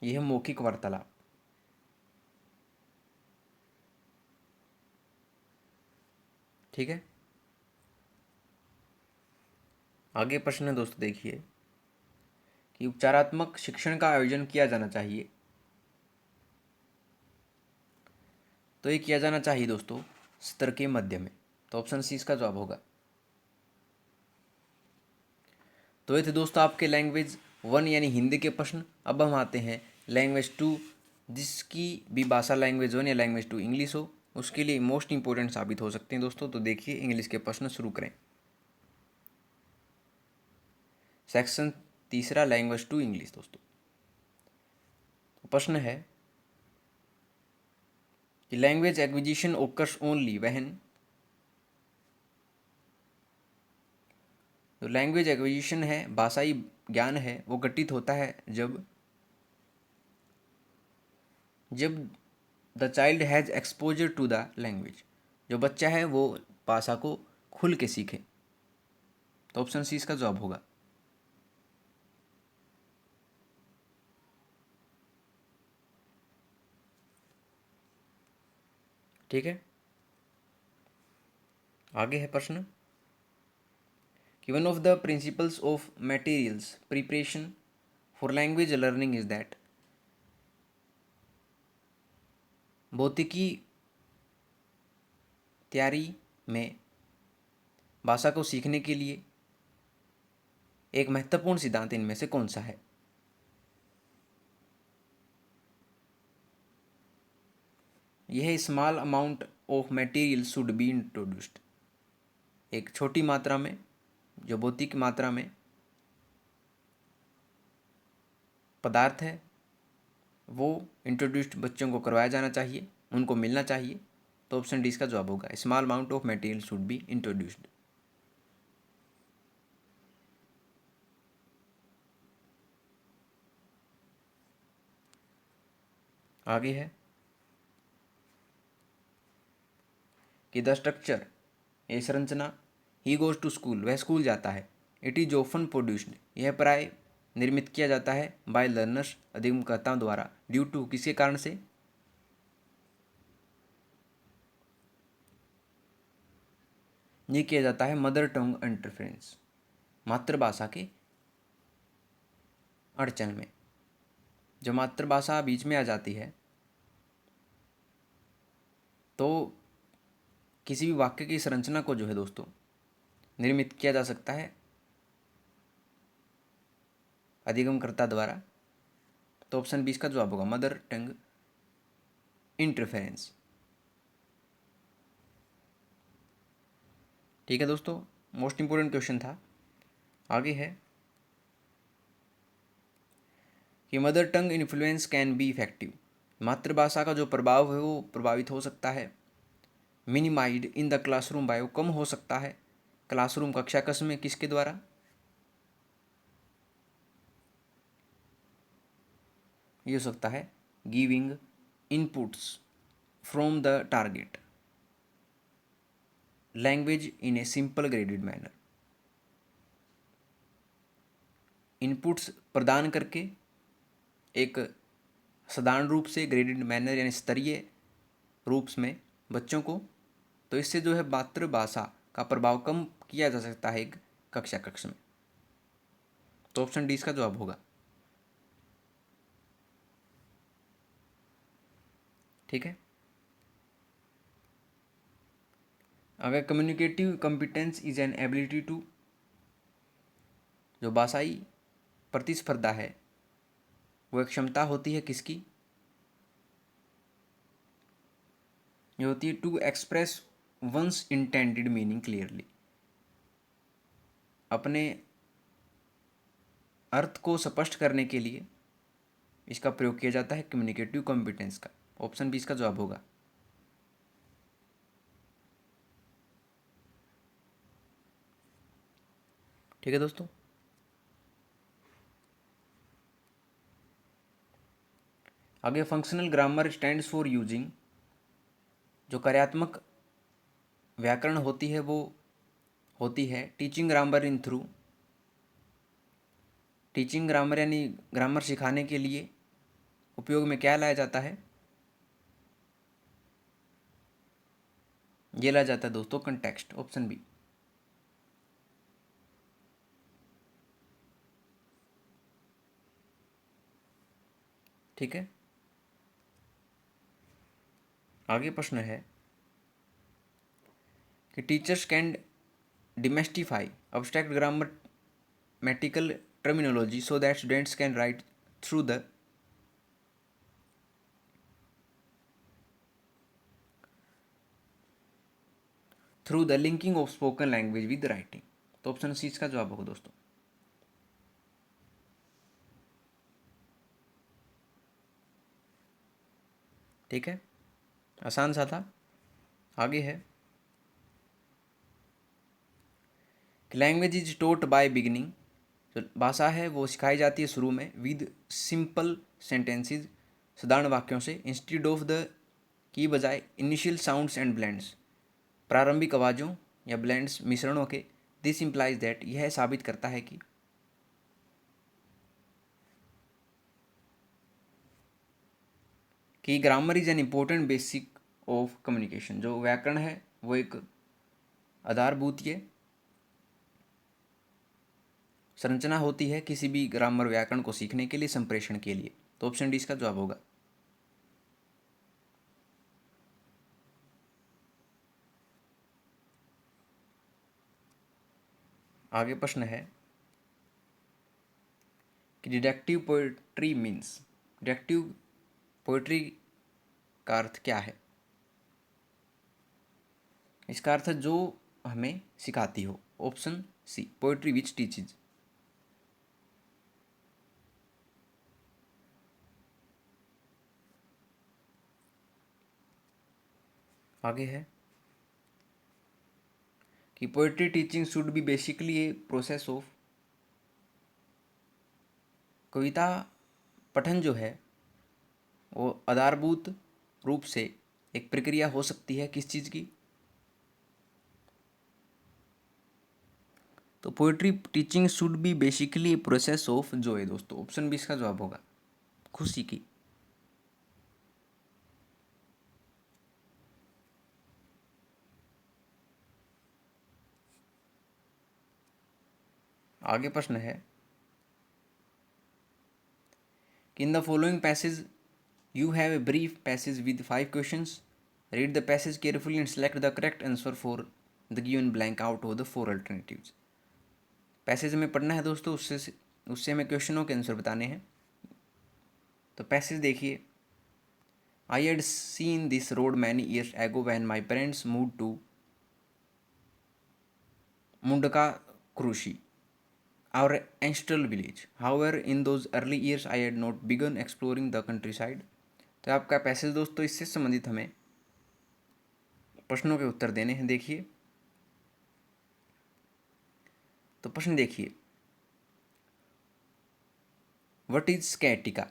यह मौखिक वार्तालाप। ठीक है। आगे प्रश्न है दोस्तों देखिए कि उपचारात्मक शिक्षण का आयोजन किया जाना चाहिए। तो ये किया जाना चाहिए दोस्तों स्तर के मध्य में। तो ऑप्शन सी इसका जवाब होगा। तो ये थे दोस्तों आपके लैंग्वेज 1 यानी हिंदी के प्रश्न। अब हम आते हैं लैंग्वेज 2, जिसकी भी भाषा लैंग्वेज 1 या लैंग्वेज 2 इंग्लिश हो, उसके लिए मोस्ट इंपॉर्टेंट साबित हो सकते हैं दोस्तों। तो देखिए इंग्लिश के प्रश्न शुरू करें। सेक्शन तीसरा लैंग्वेज टू इंग्लिश। दोस्तों प्रश्न है कि language acquisition occurs only when, तो लैंग्वेज एक्विजिशन है, भाषाई ज्ञान है, वो घटित होता है जब the child has exposure to the language, जो बच्चा है वो भाषा को खुल के सीखे। तो ऑप्शन सी इसका जवाब होगा। ठीक है, आगे है प्रश्न कि one of the principles of materials preparation for language learning is that, भौतिकी तैयारी में भाषा को सीखने के लिए एक महत्वपूर्ण सिद्धांत इनमें से कौन सा है? यह small amount of material should be introduced, एक छोटी मात्रा में, जो भौतिक मात्रा में पदार्थ है वो इंट्रोड्यूस्ड बच्चों को करवाया जाना चाहिए, उनको मिलना चाहिए। तो ऑप्शन डी इसका जवाब होगा, small amount of material should be introduced. आगे है कि द स्ट्रक्चर, ये संरचना, ही गोज टू स्कूल, वह स्कूल जाता है, इट इज ऑफन प्रोड्यूस्ड, यह प्राय निर्मित किया जाता है, बाय लर्नर्स, अधिगमकर्ताओं द्वारा, ड्यू टू, किसके कारण से? ये किया जाता है मदर टंग इंटरफेरेंस, मातृभाषा के अड़चन में। जब मातृभाषा बीच में आ जाती है तो किसी भी वाक्य की संरचना को जो है दोस्तों निर्मित किया जा सकता है अधिगमकर्ता द्वारा। तो ऑप्शन बी इसका जवाब होगा, मदर टंग इंटरफेरेंस। ठीक है दोस्तों, मोस्ट इंपोर्टेंट क्वेश्चन था। आगे है कि mother tongue influence can be effective, मातृभाषा का जो प्रभाव है वो प्रभावित हो सकता है, मिनिमाइड इन द क्लासरूम बाय, कम हो सकता है क्लासरूम कक्षा कक्ष में, किसके द्वारा? ये हो सकता है giving inputs from the target language in a simple graded manner, inputs प्रदान करके एक साधारण रूप से ग्रेडेड मैनर यानी स्तरीय रूप में बच्चों को, तो इससे जो है मातृभाषा का प्रभाव कम किया जा सकता है एक कक्षा कक्ष में। तो ऑप्शन डी इसका जवाब होगा। ठीक है, अगर communicative competence is an ability to, जो भाषाई प्रतिस्पर्धा है वो एक क्षमता होती है किसकी? ये होती है to express one's intended meaning clearly, अपने अर्थ को स्पष्ट करने के लिए इसका प्रयोग किया जाता है कम्युनिकेटिव कॉम्पिटेंस का। ऑप्शन बी इसका जवाब होगा। ठीक है दोस्तों, आगे functional grammar stands for using, जो कार्यात्मक व्याकरण होती है वो होती है teaching grammar in through, teaching grammar यानी ग्रामर सिखाने के लिए उपयोग में क्या लाया जाता है? ये लाया जाता है दोस्तों कंटेक्स्ट, ऑप्शन बी। ठीक है, आगे प्रश्न है कि teachers can demystify abstract grammatical terminology so that students can write through the linking of spoken language with writing। तो ऑप्शन सी इसका जवाब होगा दोस्तों। ठीक है, आसान सा था। आगे है कि language is taught by beginning, जो भाषा है वो सिखाई जाती है शुरू में विद सिंपल सेंटेंसेस, साधारण वाक्यों से, इंस्टीड ऑफ द की बजाय इनिशियल साउंड्स एंड ब्लेंड्स, प्रारंभिक आवाज़ों या ब्लेंड्स मिश्रणों के। दिस इम्प्लाइज दैट, यह साबित करता है कि grammar is an important basic of communication, जो व्याकरण है वो एक आधारभूत ये संरचना होती है किसी भी ग्रामर व्याकरण को सीखने के लिए, संप्रेषण के लिए। तो ऑप्शन डी इसका जवाब होगा। आगे प्रश्न है कि deductive poetry means, deductive poetry का अर्थ क्या है? इसका अर्थ जो हमें सिखाती हो। Option C, poetry which teaches. आगे है कि poetry teaching should be basically a process of, कविता पठन जो है वो आधारभूत रूप से एक प्रक्रिया हो सकती है किस चीज़ की? तो poetry teaching should be basically process of Joy दोस्तों, ऑप्शन बी इसका जवाब होगा, खुशी की। आगे प्रश्न है कि इन the following passage you have a brief passage with 5 questions, read the passage carefully and select the correct answer for the given blank out of the 4 alternatives. Passage हमें पढ़ना है दोस्तों, उससे हमें क्वेश्चनों के आंसर बताने हैं। तो पैसेज देखिए, I had seen this road many years ago when my parents move to Mundka Krushi, our ancestral village. However, in those early years, I had not begun exploring the countryside. तो आपका पैसेज दोस्तों इससे संबंधित हमें प्रश्नों के उत्तर देने हैं। देखिए, तो प्रश्न देखिए, व्हाट इज स्कैटिका?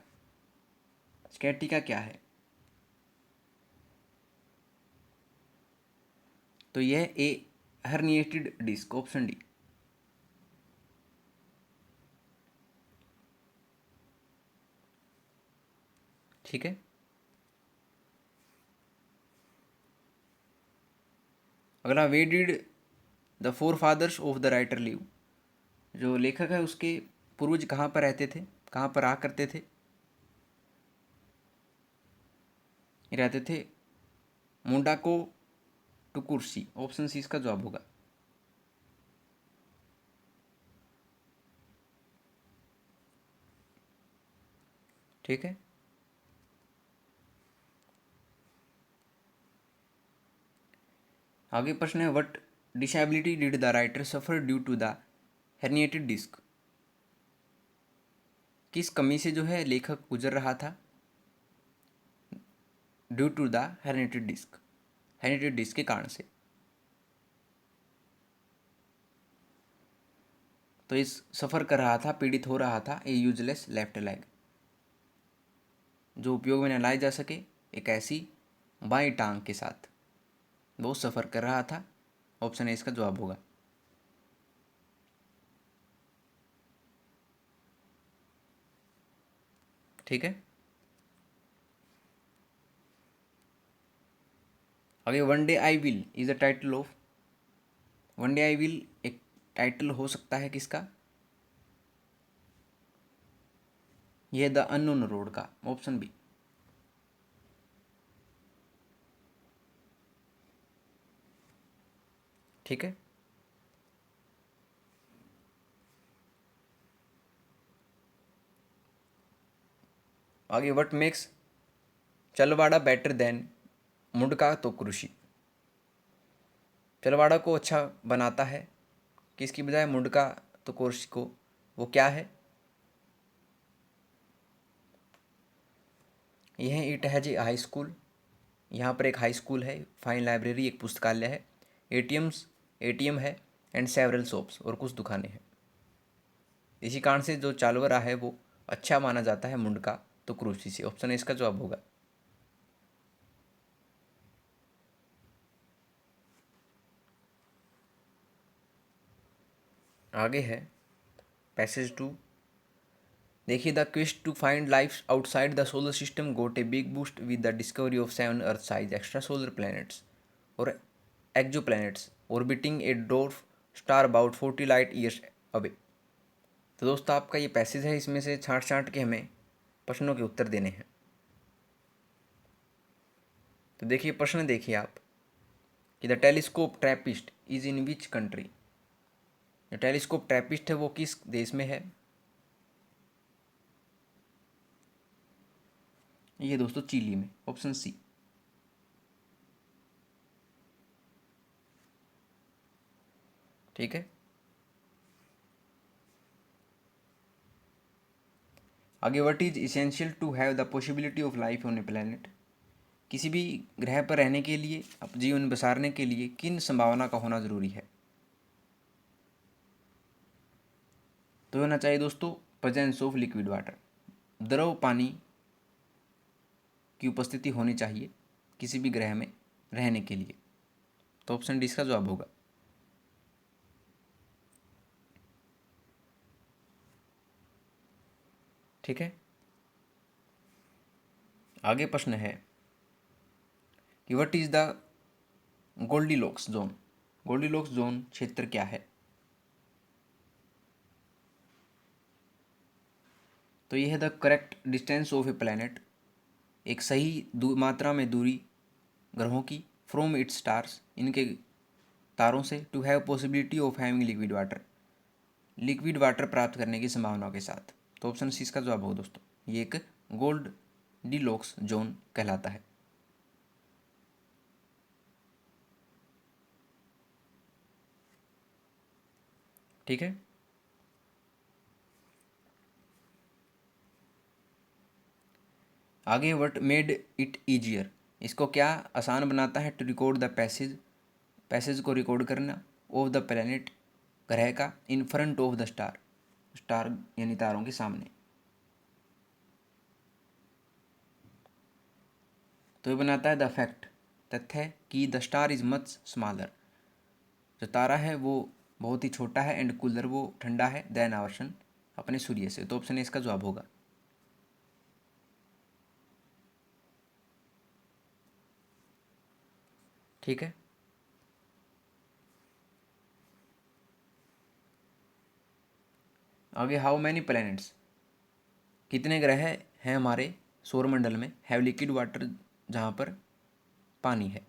स्कैटिका क्या है? तो यह a herniated disc, option D. ठीक है, अगला, where did the forefathers of the writer live? जो लेखक है उसके पूर्वज कहाँ पर रहते थे, कहाँ पर रहा करते थे? ये रहते थे मुंडाको टुकुर्सी, ऑप्शन सी इसका जवाब होगा। ठीक है, आगे प्रश्न है, what disability did the writer suffer due to the herniated disc? किस कमी से जो है लेखक गुजर रहा था due to the herniated disc, herniated disc के कारण से? तो इस सफ़र कर रहा था, पीड़ित हो रहा था ए यूजलेस लेफ्ट लेग, जो उपयोग में न लाई जा सके एक ऐसी बाई टांग के साथ वो सफ़र कर रहा था। ऑप्शन ए इसका जवाब होगा। ठीक है, आगे, one day I will is a title of, one day I will एक टाइटल हो सकता है किसका? यह द अननोन रोड का, ऑप्शन बी। ठीक है, आगे, what makes Chalwara better than Mundka तो कृषि? चलवाड़ा को अच्छा बनाता है किसकी बजाय मुंडका तो कृषि को, वो क्या है? यह it has a high school, यहाँ पर एक हाई स्कूल है, फाइन लाइब्रेरी, एक पुस्तकालय है, एटीएम है एंड सेवरल शॉप्स, और कुछ दुकानें हैं। इसी कारण से जो चालवरा है वो अच्छा माना जाता है मुंड का, तो क्रूसी से ऑप्शन ए इसका जवाब होगा। आगे है पैसेज 2। देखिए, the quest to find life outside the solar system got a big boost with the discovery of 7 earth size extra solar planets और exoplanets orbiting a dwarf star about 40 light years away. तो दोस्तों आपका ये passage है, इसमें से छांट छांट के हमें प्रश्नों के उत्तर देने हैं। तो देखिए प्रश्न देखिए आप कि the telescope Trappist is in which country. जो टेलीस्कोप ट्रैपिस्ट है वो किस देश में है? ये दोस्तों चिली में, ऑप्शन सी। ठीक है, आगे what is essential to have the possibility of life on a planet. किसी भी ग्रह पर रहने के लिए, जीवन बसारने के लिए किन संभावना का होना जरूरी है? तो होना चाहिए दोस्तों प्रेजेंस ऑफ लिक्विड वाटर, द्रव पानी की उपस्थिति होनी चाहिए किसी भी ग्रह में रहने के लिए। तो ऑप्शन डी इसका जवाब होगा। ठीक है, आगे प्रश्न है कि what is the Goldilocks zone. Goldilocks zone क्षेत्र क्या है? तो यह है the correct distance of A planet, एक सही मात्रा में दूरी ग्रहों की, फ्रॉम इट्स स्टार्स, इनके तारों से, to have possibility of having liquid water, liquid water प्राप्त करने की संभावना के साथ। तो ऑप्शन सी इसका जवाब होगा दोस्तों, ये एक गोल्ड डिलॉक्स जोन कहलाता है। ठीक है, आगे व्हाट मेड इट ईजियर, इसको क्या आसान बनाता है टू रिकॉर्ड द पैसेज को रिकॉर्ड करना, ऑफ द प्लैनेट, ग्रह का, in front of the star, star यानी तारों के सामने। तो ये बनाता है द फैक्ट, तथ्य कि the star is much smaller, जो तारा है वो बहुत ही छोटा है, एंड कूलर वो ठंडा है, देन आवर सन, अपने सूर्य से। तो ऑप्शन ए इसका जवाब होगा। ठीक है, आगे हाउ मैनी प्लैनेट्स, कितने ग्रह हैं हमारे सौरमंडल में, हैव लिक्विड वाटर, जहाँ पर पानी है।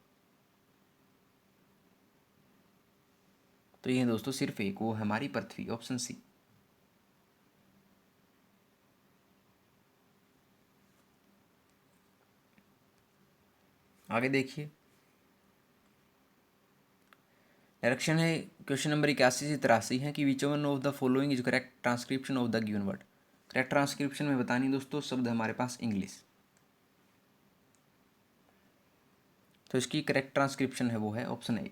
तो ये दोस्तों सिर्फ एक, वो हमारी पृथ्वी, ऑप्शन सी। आगे देखिए, डायरेक्शन है क्वेश्चन नंबर 81 से 83 है कि which one of the following is correct transcription of the given word. Correct transcription में बतानी दोस्तों शब्द हमारे पास इंग्लिश, तो इसकी करेक्ट ट्रांसक्रिप्शन है वो है ऑप्शन ए।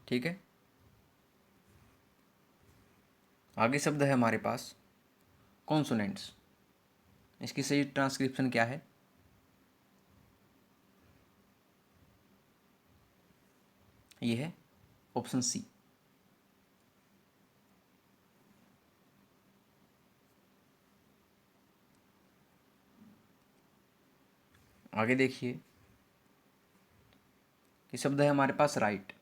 ठीक है, आगे शब्द है हमारे पास कॉन्सोनेंट्स, इसकी सही ट्रांसक्रिप्शन क्या है? ये है ऑप्शन सी। आगे देखिए कि शब्द है हमारे पास राइट,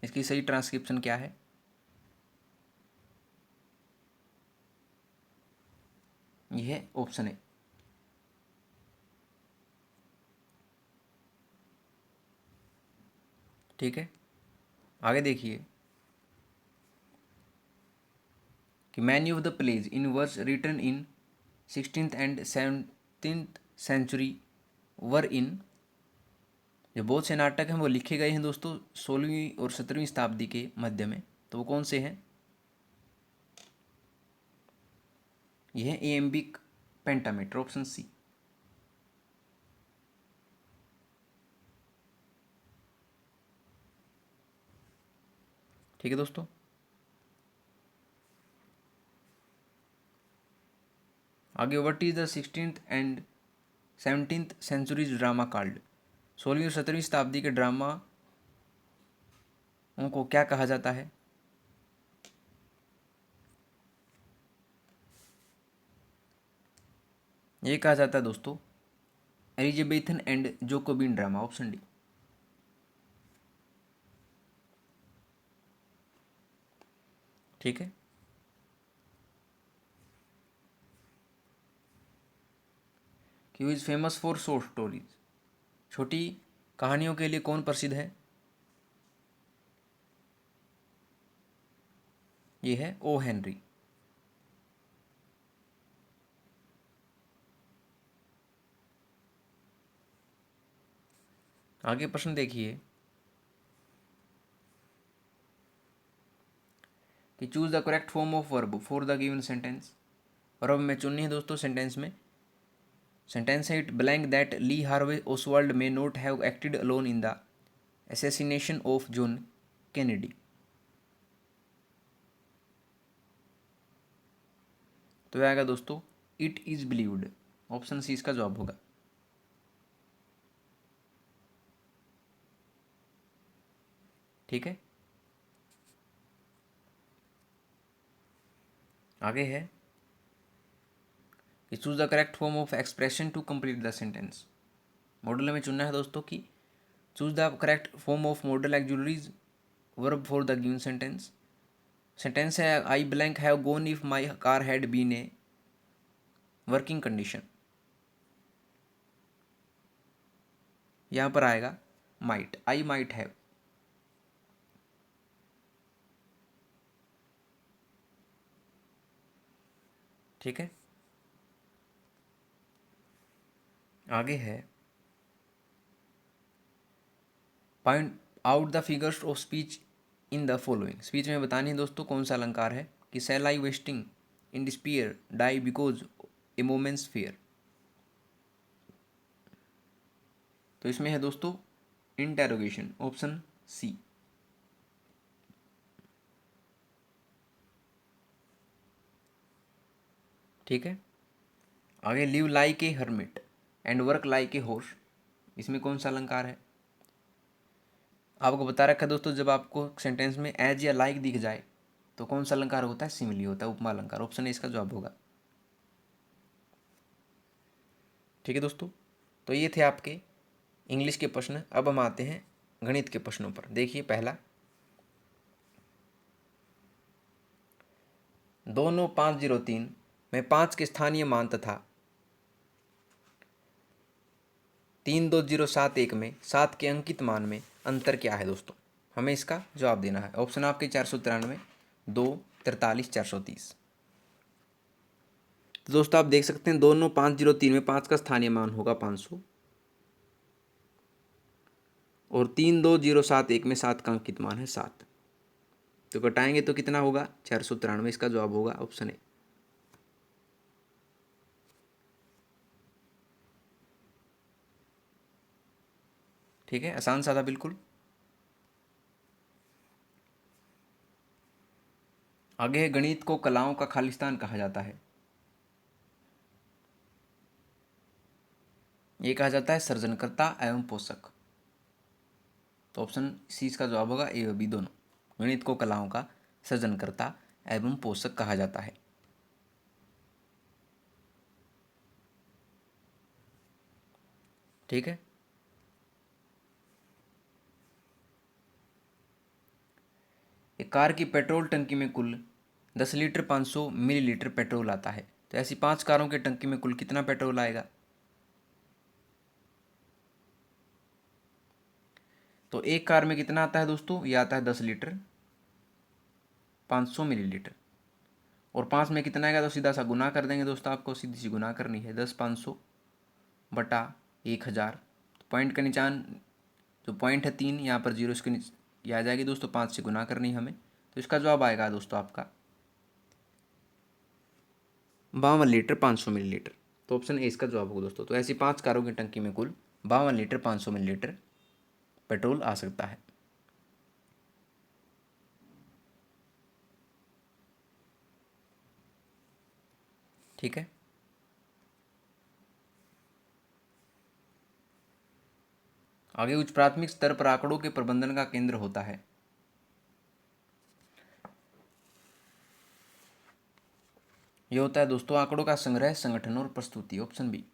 इसकी सही ट्रांसक्रिप्शन क्या है? यह है ऑप्शन ए। ठीक है, आगे देखिए कि many of the plays in verse written in 16th and 17th century were in, जो बहुत से नाटक हैं वो लिखे गए हैं दोस्तों 16वीं और 17वीं शताब्दी के मध्य में, तो वो कौन से हैं? यह है एएम्बिक पेंटामीटर, ऑप्शन सी। ठीक है दोस्तों। आगे, what is the 16th and 17th centuries drama called? 16वीं और 17वीं शताब्दी के ड्रामा उनको क्या कहा जाता है? ये कहा जाता है दोस्तों Elizabethan and Jacobean drama, option D. ठीक है। Who is famous for short stories? छोटी कहानियों के लिए कौन प्रसिद्ध है? ये है ओ हेनरी। आगे प्रश्न देखिए कि choose the correct form of verb for the given sentence. Verb में चुननी है दोस्तों सेंटेंस में। सेंटेंस है, it blank that Lee Harvey Oswald may not have acted alone in the assassination of John Kennedy. तो आएगा दोस्तों it is believed, option C इसका जवाब होगा। ठीक है। आगे है कि choose the correct form of expression to complete the sentence. Modal में चुनना है दोस्तों कि choose the correct form of modal auxiliaries verb for the given sentence. Sentence है, I blank have gone if my car had been a working condition. यहां पर आएगा might, I might have. ठीक है। आगे है point out the figures of speech in the following. Speech में बतानी है दोस्तों कौन सा अलंकार है कि shall I wasting in despair die because a moments fear. तो इसमें है दोस्तों इंटेरोगेशन, ऑप्शन सी। ठीक है। आगे, live like a hermit and work like a horse. इसमें कौन सा अलंकार है? आपको बता रखा है दोस्तों, जब आपको सेंटेंस में एज या लाइक दिख जाए तो कौन सा अलंकार होता है? सिमिली होता है, उपमा अलंकार, ऑप्शन ए इसका जवाब होगा। ठीक है दोस्तों। तो ये थे आपके इंग्लिश के प्रश्न। अब हम आते हैं गणित के प्रश्नों पर। देखिए पहला, 29503 में 5 के स्थानीय मान तथा 32071 में 7 के अंकित मान में अंतर क्या है दोस्तों? हमें इसका जवाब देना है। ऑप्शन आपके 493, 2, 43, 430। तो दोस्तों आप देख सकते हैं 29503 में 5 का स्थानीय मान होगा 500 और 32071 में 7 का अंकित मान है 7। तो घटाएंगे तो कितना होगा? 493। इसका जवाब होगा ऑप्शन ए। ठीक है, आसान सादा बिल्कुल। आगे है, गणित को कलाओं का खालिस्तान कहा जाता है। ये कहा जाता है सृजनकर्ता एवं पोषक। तो ऑप्शन सी इसका जवाब होगा, ए और बी दोनों। गणित को कलाओं का सृजनकर्ता एवं पोषक कहा जाता है। ठीक है। एक कार की पेट्रोल टंकी में कुल 10 लीटर 500 मिलीलीटर पेट्रोल आता है। तो ऐसी 5 कारों के टंकी में कुल कितना पेट्रोल आएगा? तो एक कार में कितना आता है दोस्तों? ये आता है 10 लीटर 500 मिलीलीटर। और 5 में कितना आएगा? तो सीधा सा गुना कर देंगे दोस्तों, आपको सीधी सी गुना करनी है। 10 500 बटा 1000। पॉइंट का निशान जो पॉइंट है 3, यहाँ पर जीरो इसके ये आ जाएगी दोस्तों, 5 से गुना करनी है हमें। तो इसका जवाब आएगा दोस्तों आपका 52 लीटर 500 मिलीलीटर। तो ऑप्शन ए इसका जवाब होगा दोस्तों। तो ऐसी 5 कारों की टंकी में कुल 52 लीटर 500 मिलीलीटर पेट्रोल आ सकता है। ठीक है। आगे उच्च प्राथमिक स्तर पर आंकड़ों के प्रबंधन का केंद्र होता है। यह होता है दोस्तों आंकड़ों का संग्रह, संगठन और प्रस्तुति। Option B.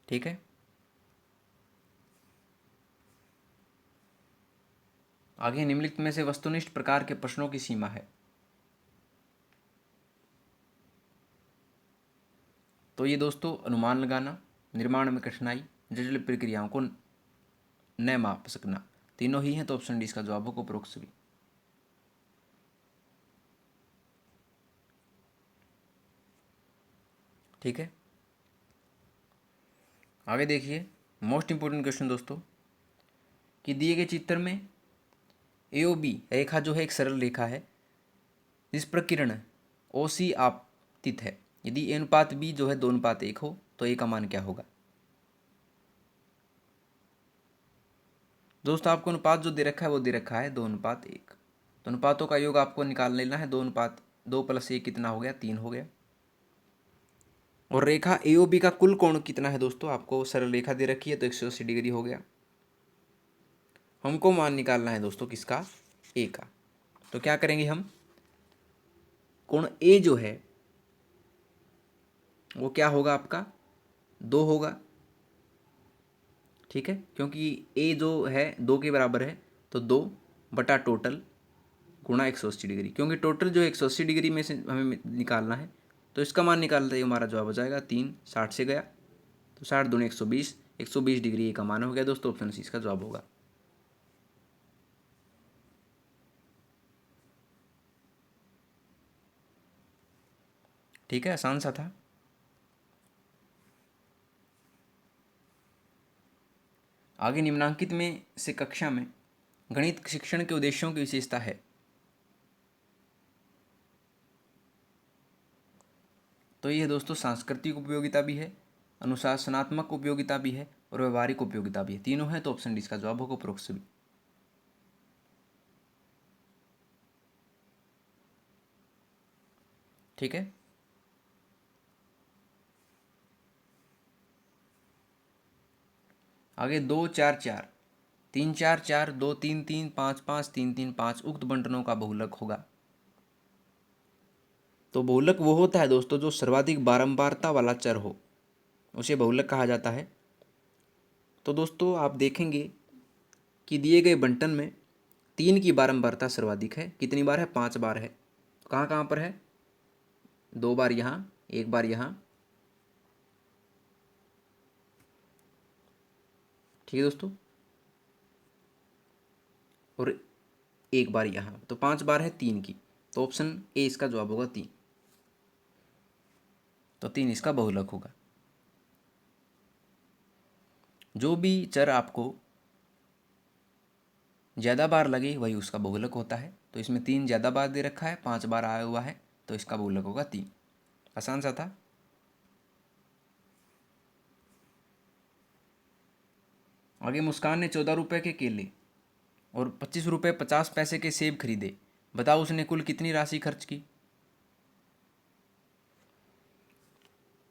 ठीक है। आगे निम्नलिखित में से वस्तुनिष्ठ प्रकार के प्रश्नों की सीमा है। तो ये दोस्तों अनुमान लगाना, निर्माण में कठिनाई, जटिल प्रक्रियाओं को न माप सकना, तीनों ही हैं। तो ऑप्शन डी इसका जवाब होगा उपरोक्त सभी। ठीक है। आगे देखिए मोस्ट इंपोर्टेंट क्वेश्चन दोस्तों कि दिए गए चित्र में AOB रेखा जो है एक सरल रेखा है जिस पर किरण OC आपतित है। यदि A अनुपात B जो है 2:1 हो तो A का मान क्या होगा। दोस्तों आपको अनुपात जो दे रखा है वो दे रखा है 2:1। तो अनुपातों का योग आपको निकाल लेना है। 2 + 1 कितना हो गया, 3 हो गया। और रेखा AOB का कुल कोण कितना है दोस्तों, आपको सरल रेखा दे रखी है तो 180 डिग्री हो गया। हमको मान निकालना है दोस्तों किसका, A का। तो क्या करेंगे हम, कोण A जो है वो क्या होगा आपका 2 होगा। ठीक है, क्योंकि A जो है 2 के बराबर है तो 2 बटा टोटल गुणा 180 डिग्री, क्योंकि टोटल जो 180 डिग्री में से हमें निकालना है तो इसका मान निकालते ही हमारा जवाब हो जाएगा 3। 60 से गया तो 60 दूनी 120, 120 डिग्री A का मान हो गया दोस्तों। ऑप्शन सी इसका जवाब होगा। ठीक है, आसान सा था। आगे निम्नांकित में से कक्षा में गणित शिक्षण के उद्देश्यों की विशेषता है। तो ये दोस्तों सांस्कृतिक उपयोगिता भी है, अनुशासनात्मक उपयोगिता भी है और व्यवहारिक उपयोगिता भी है। तीनों है तो ऑप्शन डी इसका जवाब होगा उपरोक्त सभी। ठीक है। आगे 2 4 4 3 4 4 2 3 3 5 5 3 3 5 उक्त बंटनों का बहुलक होगा। तो बहुलक वो होता है दोस्तों जो सर्वाधिक बारंबारता वाला चर हो, उसे बहुलक कहा जाता है। तो दोस्तों आप देखेंगे कि दिए गए बंटन में 3 की बारंबारता सर्वाधिक है। कितनी बार है, 5 बार है। कहाँ कहाँ पर है, 2 बार यहाँ, 1 बार यहाँ। ठीक है दोस्तों, और 1 बार यहाँ, तो 5 बार है 3 की। तो ऑप्शन ए इसका जवाब होगा 3। तो 3 इसका बहुलक होगा। जो भी चर आपको ज़्यादा बार लगे वही उसका बहुलक होता है। तो इसमें 3 ज़्यादा बार दे रखा है, 5 बार आया हुआ है तो इसका बहुलक होगा 3। आसान सा था। आगे मुस्कान ने 14 रुपये के केले और 25 रुपये 50 पैसे के सेब खरीदे। बताओ उसने कुल कितनी राशि खर्च की।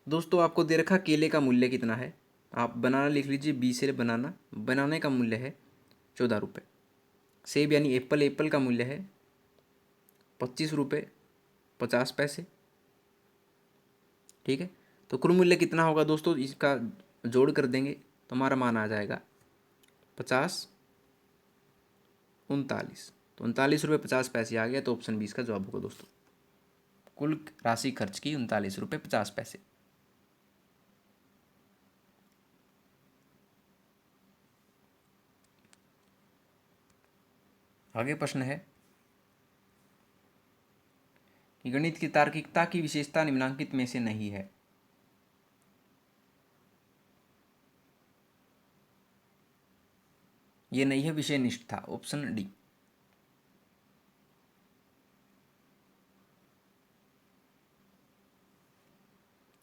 दोस्तों आपको दे रखा केले का मूल्य कितना है, आप बनाना लिख लीजिए। 20 से बनाना, बनाने का मूल्य है 14 रुपये। सेब यानी एप्पल, एप्पल का मूल्य है 25 रुपये 50 पैसे। ठीक है, तो कुल मूल्य कितना होगा दोस्तों, इसका जोड़ कर देंगे तो हमारा मान आ जाएगा 50 39। तो 39 रुपये 50 पैसे आ गया। तो ऑप्शन 20 का जवाब होगा दोस्तों। कुल राशि खर्च की 39 रुपये 50 पैसे। आगे प्रश्न है कि गणित की तार्किकता की विशेषता निम्नांकित में से नहीं है। ये नहीं है विषय निष्ठता। Option D.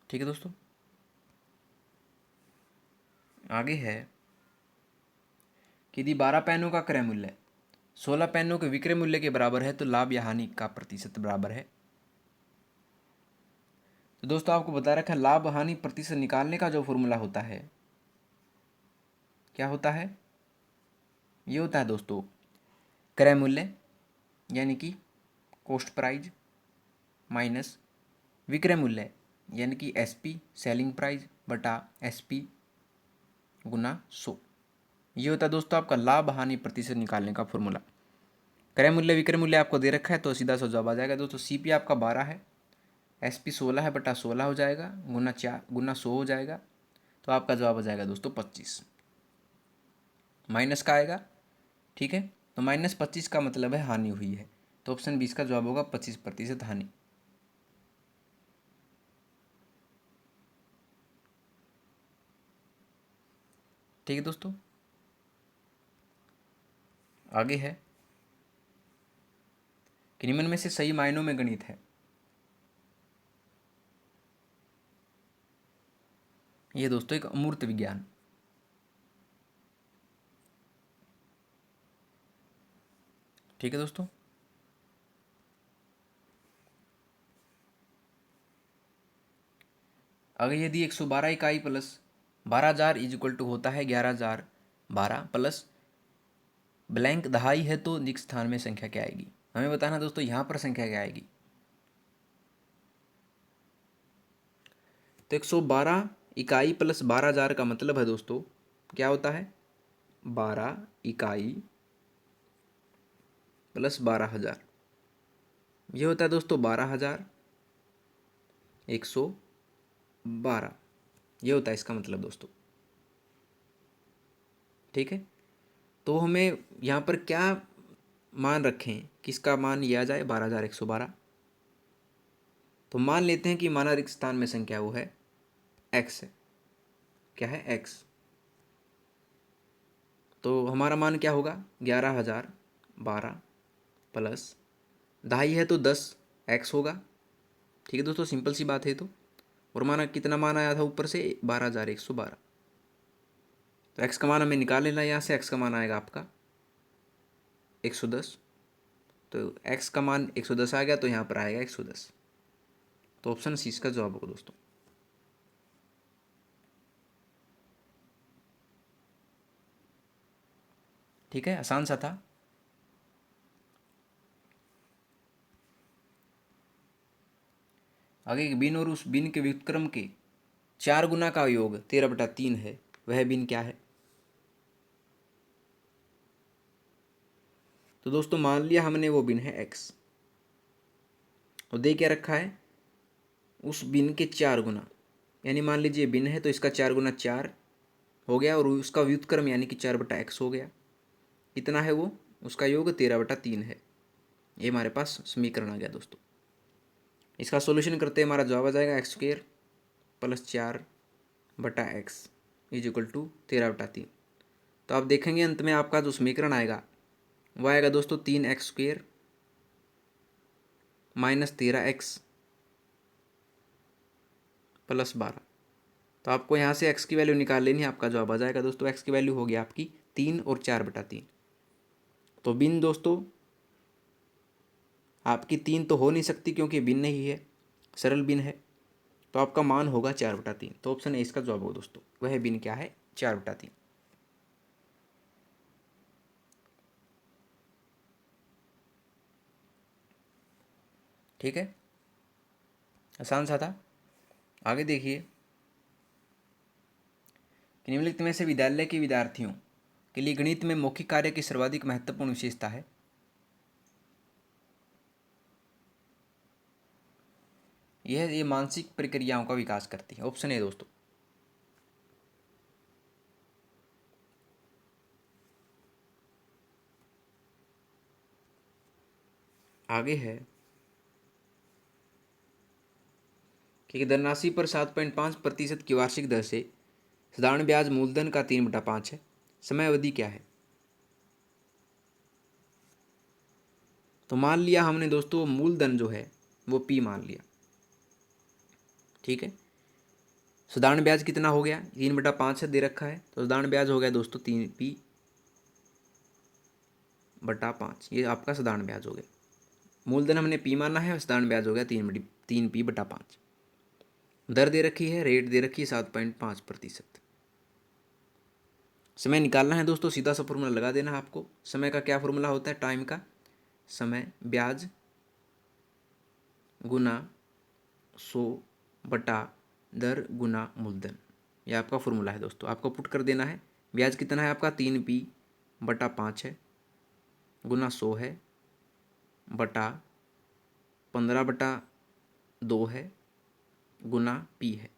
ठीक है दोस्तों, आगे है कि यदि 12 पेनों का क्रय मूल्य 16 पेनों के विक्रय मूल्य के बराबर है तो लाभ या हानि का प्रतिशत बराबर है। तो दोस्तों आपको बता रखा है लाभ हानि प्रतिशत निकालने का जो फॉर्मूला होता है क्या होता है, ये होता है दोस्तों क्रय मूल्य यानी कि कॉस्ट प्राइज माइनस विक्रय मूल्य यानी कि एसपी सेलिंग प्राइस बटा एसपी गुना 100। ये होता है दोस्तों आपका लाभ हानि प्रतिशत निकालने का फॉर्मूला। क्रय मूल्य विक्रय मूल्य आपको दे रखा है तो सीधा सा जवाब आ जाएगा दोस्तों। सीपी आपका 12 है, एसपी 16 है बटा 16 हो जाएगा गुना 4 गुना 100 हो जाएगा, तो आपका जवाब आ जाएगा दोस्तों 25। माइनस का आएगा, ठीक है, तो -25 का मतलब है हानि हुई है, तो ऑप्शन 20 का जवाब होगा 25% हानि। ठीक है दोस्तों, आगे है कि निम्न में से सही मायनों में गणित है। ये दोस्तों एक अमूर्त विज्ञान। ठीक है दोस्तों, अगर यदि 112 इकाई प्लस 12,000 इज इक्वल टू होता है 11,012 प्लस ब्लैंक दहाई है तो निक स्थान में संख्या क्या आएगी। हमें बताना दोस्तों यहाँ पर संख्या क्या आएगी। तो 112 इकाई प्लस 12,000 का मतलब है दोस्तों क्या होता है 12 इकाई प्लस 12,000, ये होता है दोस्तों 12,112, ये होता है इसका मतलब दोस्तों। ठीक है, तो हमें यहाँ पर क्या मान रखें, किसका मान लिया जाए 12,112। तो मान लेते हैं कि माना रिक्त स्थान में संख्या वो है एक्स है, क्या है एक्स, तो हमारा मान क्या होगा 11,012 प्लस दहाई है तो 10 एक्स होगा। ठीक है दोस्तों, सिंपल सी बात है। तो और माना कितना मान आया था ऊपर से 12,112, तो एक्स का मान हमें निकाल लेना, यहाँ से एक्स का मान आएगा आपका 110, तो एक्स का मान 110 आ गया तो यहाँ पर आएगा 110, तो ऑप्शन सी इसका जवाब होगा दोस्तों। ठीक है, आसान सा था। आगे एक बिन और उस बिन के व्युत्क्रम के 4 गुना का योग 13/3 है, वह बिन क्या है। तो दोस्तों मान लिया हमने वो बिन है एक्स, और दे क्या रखा है उस बिन के 4 गुना, यानी मान लीजिए बिन है तो इसका 4 गुना 4 हो गया, और उसका व्युत्क्रम यानी कि 4/x हो गया। कितना है वो, उसका योग 13/3 है। ये हमारे पास समीकरण आ गया दोस्तों। इसका सॉल्यूशन करते हमारा जवाब आ जाएगा x² plus 4/x is equal to 13/3। तो आप देखेंगे अंत में आपका जो समीकरण आएगा वह आएगा दोस्तों 3x² माइनस 13x प्लस 12। तो आपको यहाँ से x की वैल्यू निकाल लेनी है, आपका जवाब आ जाएगा दोस्तों। x की वैल्यू होगी आपकी 3 और 4/3। तो बिन दोस्तों आपकी 3 तो हो नहीं सकती क्योंकि बिन नहीं है, सरल बिन है, तो आपका मान होगा 4/3। तो ऑप्शन ए इसका जवाब होगा दोस्तों, वह बिन क्या है 4/3। ठीक है, आसान सा था। आगे देखिए कि निम्नलिखित में से विद्यालय के विद्यार्थियों के लिए गणित में मौखिक कार्य की सर्वाधिक महत्वपूर्ण विशेषता है। ये मानसिक प्रक्रियाओं का विकास करती है। ऑप्शन ए दोस्तों। आगे है कि धनराशि पर 7.5% की वार्षिक दर से साधारण ब्याज मूलधन का 3/5 है, समय अवधि क्या है। तो मान लिया हमने दोस्तों मूलधन जो है वो P मान लिया, ठीक है, साधारण ब्याज कितना हो गया, 3/5 है दे रखा है, तो साधारण ब्याज हो गया दोस्तों 3p/5। ये आपका साधारण ब्याज हो गया। मूलधन हमने p माना है और साधारण ब्याज हो गया 3p/5। दर दे रखी है, रेट दे रखी है 7.5%। समय निकालना है दोस्तों, सीधा सा फॉर्मूला लगा देना है आपको। समय का क्या फॉर्मूला होता है, टाइम का समय ब्याज गुना 100 दर गुना मूलधन, ये आपका फॉर्मूला है दोस्तों। आपको पुट कर देना है। ब्याज कितना है आपका 3p/5 है, गुना 100 है, बटा 15/2 है, गुना p है।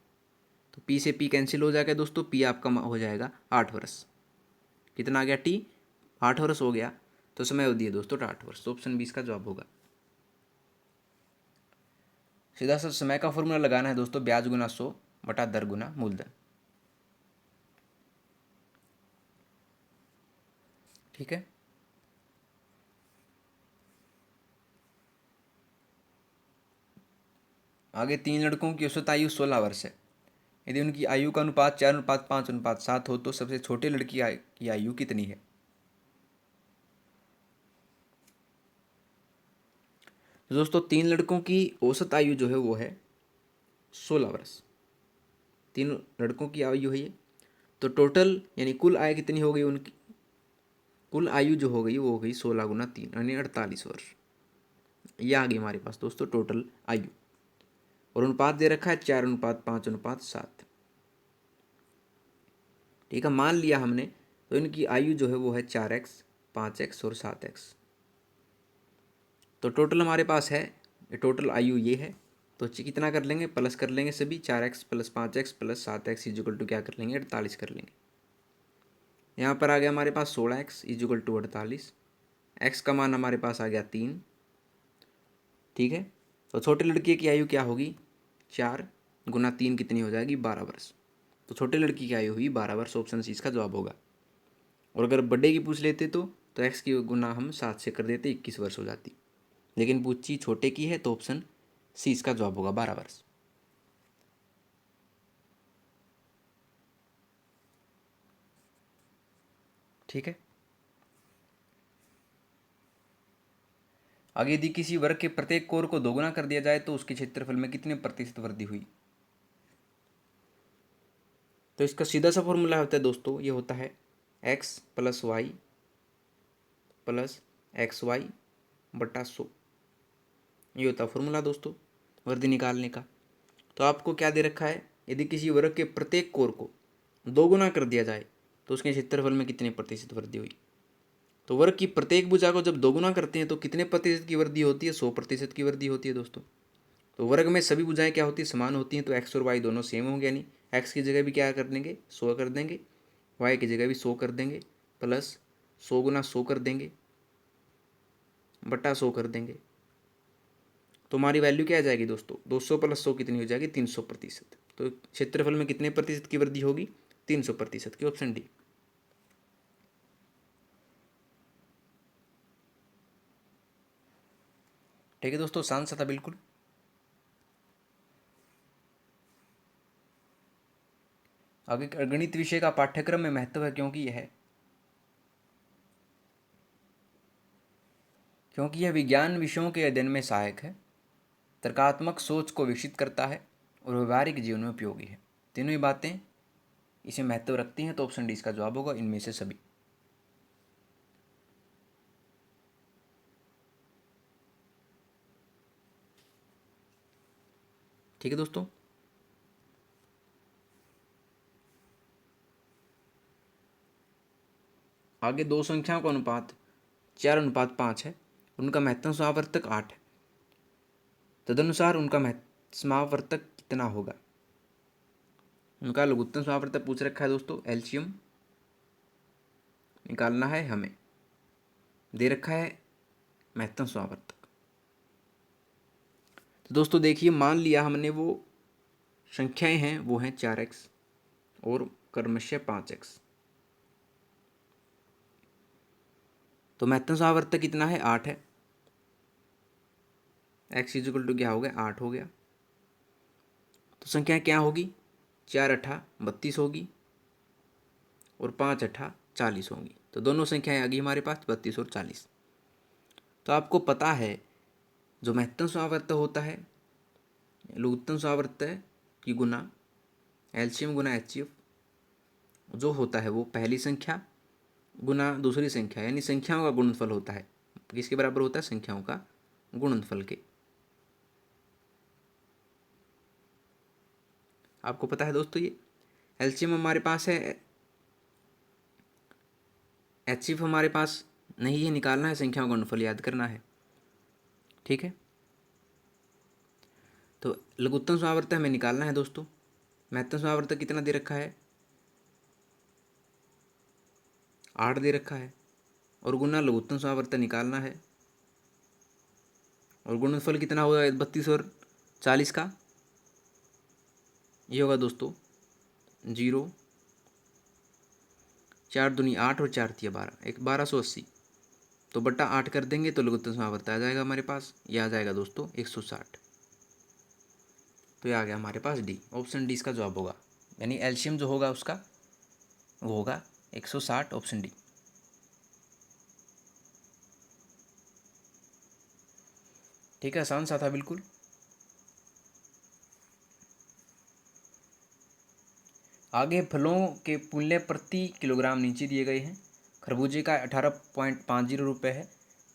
तो p से p कैंसिल हो जाएगा दोस्तों, p आपका हो जाएगा 8 वर्ष। कितना आ गया, t 8 वर्ष हो गया। तो समय अवधि है दोस्तों 8 वर्ष। तो ऑप्शन 20 का जवाब होगा। सीधा सा समय का फॉर्मूला लगाना है दोस्तों, ब्याज गुना 100 दर गुना मूलधन। ठीक है। आगे 3 लड़कों की औसत आयु 16 वर्ष है। यदि उनकी आयु का अनुपात 4:5:7 हो तो सबसे छोटे लड़की की आयु कितनी है। तो दोस्तों 3 लड़कों की औसत आयु जो है वो है 16 वर्ष। 3 लड़कों की आयु है ये। तो टोटल यानी कुल आय कितनी हो गई उनकी, कुल आयु जो हो गई वो हो गई 16 गुना 3 यानी 48 वर्ष। ये आ गई हमारे पास दोस्तों टोटल आयु। और अनुपात दे रखा है 4:5:7। ठीक है, मान लिया हमने। तो इनकी आयु जो है वो है 4x, 5x और 7x। तो टोटल हमारे पास है, टोटल आयु ये है। तो कितना कर लेंगे, प्लस कर लेंगे सभी, 4x + 5x + 7x = क्या कर लेंगे, 48 कर लेंगे। यहाँ पर आ गया हमारे पास 16x = 48। x का मान हमारे पास आ गया 3। ठीक है। तो छोटे लड़के की आयु क्या होगी, 4 गुना 3 कितनी हो जाएगी, 12 वर्ष। तो छोटे लड़की की आयु हुई 12 वर्ष। ऑप्शन सी इसका जवाब होगा। और अगर बड़े की पूछ लेते तो x की गुना हम 7 से कर देते, 21 वर्ष हो जाती। लेकिन पूछी छोटे की है तो ऑप्शन सी इसका जवाब होगा, 12 वर्ष। ठीक है। आगे यदि किसी वर्ग के प्रत्येक कोर को दोगुना कर दिया जाए तो उसके क्षेत्रफल में कितने प्रतिशत वृद्धि हुई। तो इसका सीधा सा फॉर्मूला होता है दोस्तों, ये होता है x + y + xy बटा 100। ये होता है फॉर्मूला दोस्तों वृद्धि निकालने का। तो आपको क्या दे रखा है, यदि किसी वर्ग के प्रत्येक कोर को दोगुना कर दिया जाए तो उसके क्षेत्रफल में कितने प्रतिशत वृद्धि हुई। तो वर्ग की प्रत्येक भुजा को जब दोगुना करते हैं तो कितने प्रतिशत की वृद्धि होती है, 100% की वृद्धि होती है दोस्तों। तो वर्ग में सभी भुजाएं क्या होती है, समान होती हैं। तो x और y दोनों सेम होंगे, यानी x की जगह भी क्या कर देंगे, 100 कर देंगे, y की जगह भी 100 कर देंगे, प्लस 100 गुना 100 कर देंगे, बटा 100 कर देंगे। तो हमारी वैल्यू क्या आ जाएगी दोस्तों, 200 + 100 कितनी हो जाएगी, 300%। तो क्षेत्रफल में कितने प्रतिशत की वृद्धि होगी, 300% की। Option D. ठीक है दोस्तों, शांत सा था बिल्कुल। आगे गणित विषय का पाठ्यक्रम में महत्व है क्योंकि यह विज्ञान विषयों के अध्ययन में सहायक है, तर्कात्मक सोच को विकसित करता है और व्यवहारिक जीवन में उपयोगी है। तीनों ही बातें इसे महत्व रखती हैं। तो ऑप्शन डी इसका जवाब होगा, इनमें से सभी। ठीक है दोस्तों। आगे दो संख्याओं का अनुपात 4:5 है, उनका महत्तम समावर्तक 8 है। तदनुसार उनका समावर्तक कितना होगा। उनका लघुत्तम समावर्तक पूछ रखा है दोस्तों, एलसीएम निकालना है हमें। दे रखा है महत्तम समावर्तक। तो दोस्तों देखिए, मान लिया हमने वो संख्याएं हैं वो हैं 4x और क्रमशः 5x। तो महत्तम समावर्तक कितना है, 8 है। x = क्या हो गया, 8 हो गया। तो संख्या क्या होगी, 4 अट्ठा 32 होगी और 5 अट्ठा 40 होंगी। तो दोनों संख्याएं आ गई हमारे पास 32 और 40। तो आपको पता है जो महत्तम समावर्त होता है लघुत्तम समावर्त की गुना एलसीएम गुना एचसीएफ जो होता है वो पहली संख्या गुना दूसरी संख्या यानी संख्याओं का गुणनफल होता है। किसके बराबर होता है? संख्याओं का गुणनफल के। आपको पता है दोस्तों ये एलसीएम हमारे पास है, एचसीएफ हमारे पास नहीं है, निकालना है, संख्याओं का गुणनफल याद करना है। ठीक है, तो लघुत्तम समावर्त हमें निकालना है दोस्तों। महत्तम समावर्त कितना दे रखा है? 8 दे रखा है और गुना लघुत्तम समावर्त निकालना है और गुणनफल कितना होगा 32 और 40 का? ये होगा दोस्तों 0, 4 दूनी 8 और 4 तिया 12, 1280। तो बट्टा 8 कर देंगे तो लघुत्तम समावर्त आ जाएगा हमारे पास। यह आ जाएगा दोस्तों 160। तो ये आ गया हमारे पास डी, ऑप्शन डी इसका जवाब होगा। यानी एलसीएम जो होगा उसका वो होगा 160, ऑप्शन डी। ठीक है, आसान सा था बिल्कुल। आगे फलों के मूल्य प्रति किलोग्राम नीचे दिए गए हैं। खरबूजे का 18.50 रुपये है,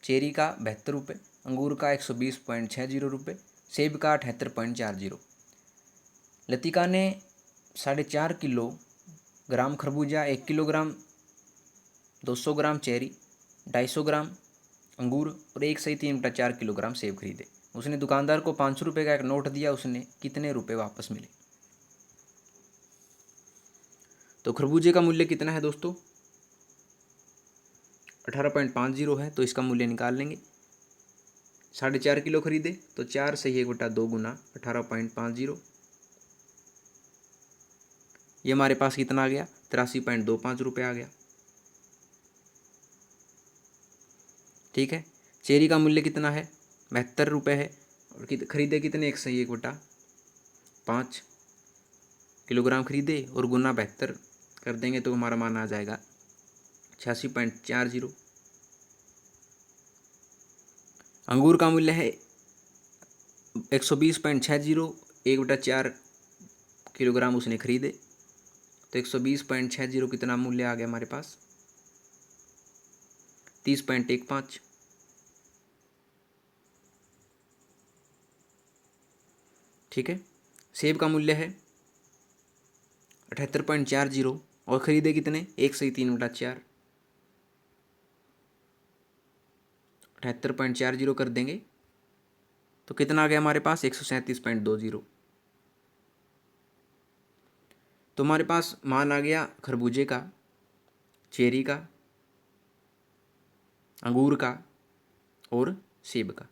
चेरी का 72 रुपये, अंगूर का 120.60 रुपये, सेब का 78.40। लतिका ने 4.5 किलोग्राम खरबूजा, 1 किलोग्राम 200 ग्राम चेरी, 250 ग्राम अंगूर और 1.3/4 किलोग्राम सेब खरीदे। उसने दुकानदार को 500 रुपये का एक नोट दिया, उसने कितने रुपये वापस मिले? तो खरबूजे का मूल्य कितना है दोस्तों? 18.50 है, तो इसका मूल्य निकाल लेंगे। 4.5 किलो खरीदे तो 4 सही 1/2 गुना 18.50। ये हमारे पास कितना आ गया? 83.25 रुपये आ गया। ठीक है, चेरी का मूल्य कितना है? 72 रुपये है और खरीदे कितने? 1 सही 1/5 किलोग्राम खरीदे और गुना 72 कर देंगे तो हमारा मान आ जाएगा 86.40। अंगूर का मूल्य है 120.60, 1/4 किलोग्राम उसने खरीदे तो 120.60 कितना मूल्य आ गया हमारे पास? 30.15। ठीक है, सेब का मूल्य है 78.40 और खरीदे कितने? 1 सही 3/4, 78.40 कर देंगे तो कितना आ गया हमारे पास? 137.20। तो हमारे पास मान आ गया खरबूजे का, चेरी का, अंगूर का और सेब का।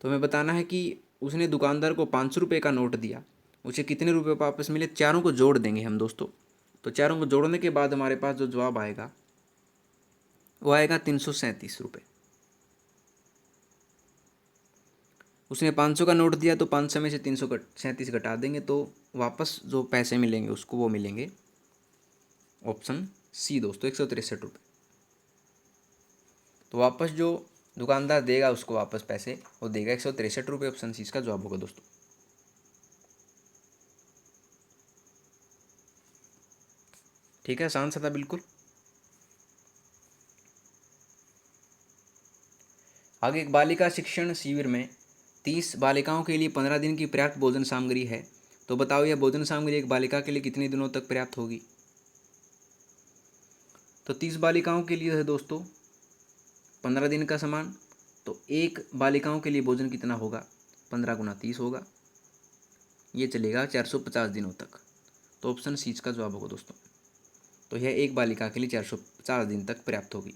तो हमें बताना है कि उसने दुकानदार को 500 रुपये का नोट दिया, उसे कितने रुपये वापस मिले? चारों को जोड़ देंगे हम दोस्तों। तो चारों को जोड़ने के बाद हमारे पास जो जवाब आएगा वो आएगा 337 रुपये। उसने 500 का नोट दिया तो 500 में से 337 घटा देंगे तो वापस जो पैसे मिलेंगे उसको वो मिलेंगे ऑप्शन सी दोस्तों 163 रुपये। तो वापस जो दुकानदार देगा उसको वापस पैसे वो देगा 163 रुपये, ऑप्शन सी इसका जवाब होगा दोस्तों। ठीक है, आसान सा था बिल्कुल। आगे एक बालिका शिक्षण शिविर में 30 बालिकाओं के लिए 15 दिन की पर्याप्त भोजन सामग्री है, तो बताओ यह भोजन सामग्री एक बालिका के लिए कितने दिनों तक पर्याप्त होगी? तो 30 बालिकाओं के लिए है दोस्तों 15 दिन का सामान, तो एक बालिकाओं के लिए भोजन कितना होगा? 15 गुना 30 होगा, ये चलेगा 450 दिनों तक। तो ऑप्शन सी का जवाब होगा दोस्तों। तो यह एक बालिका के लिए 450 दिन तक पर्याप्त होगी।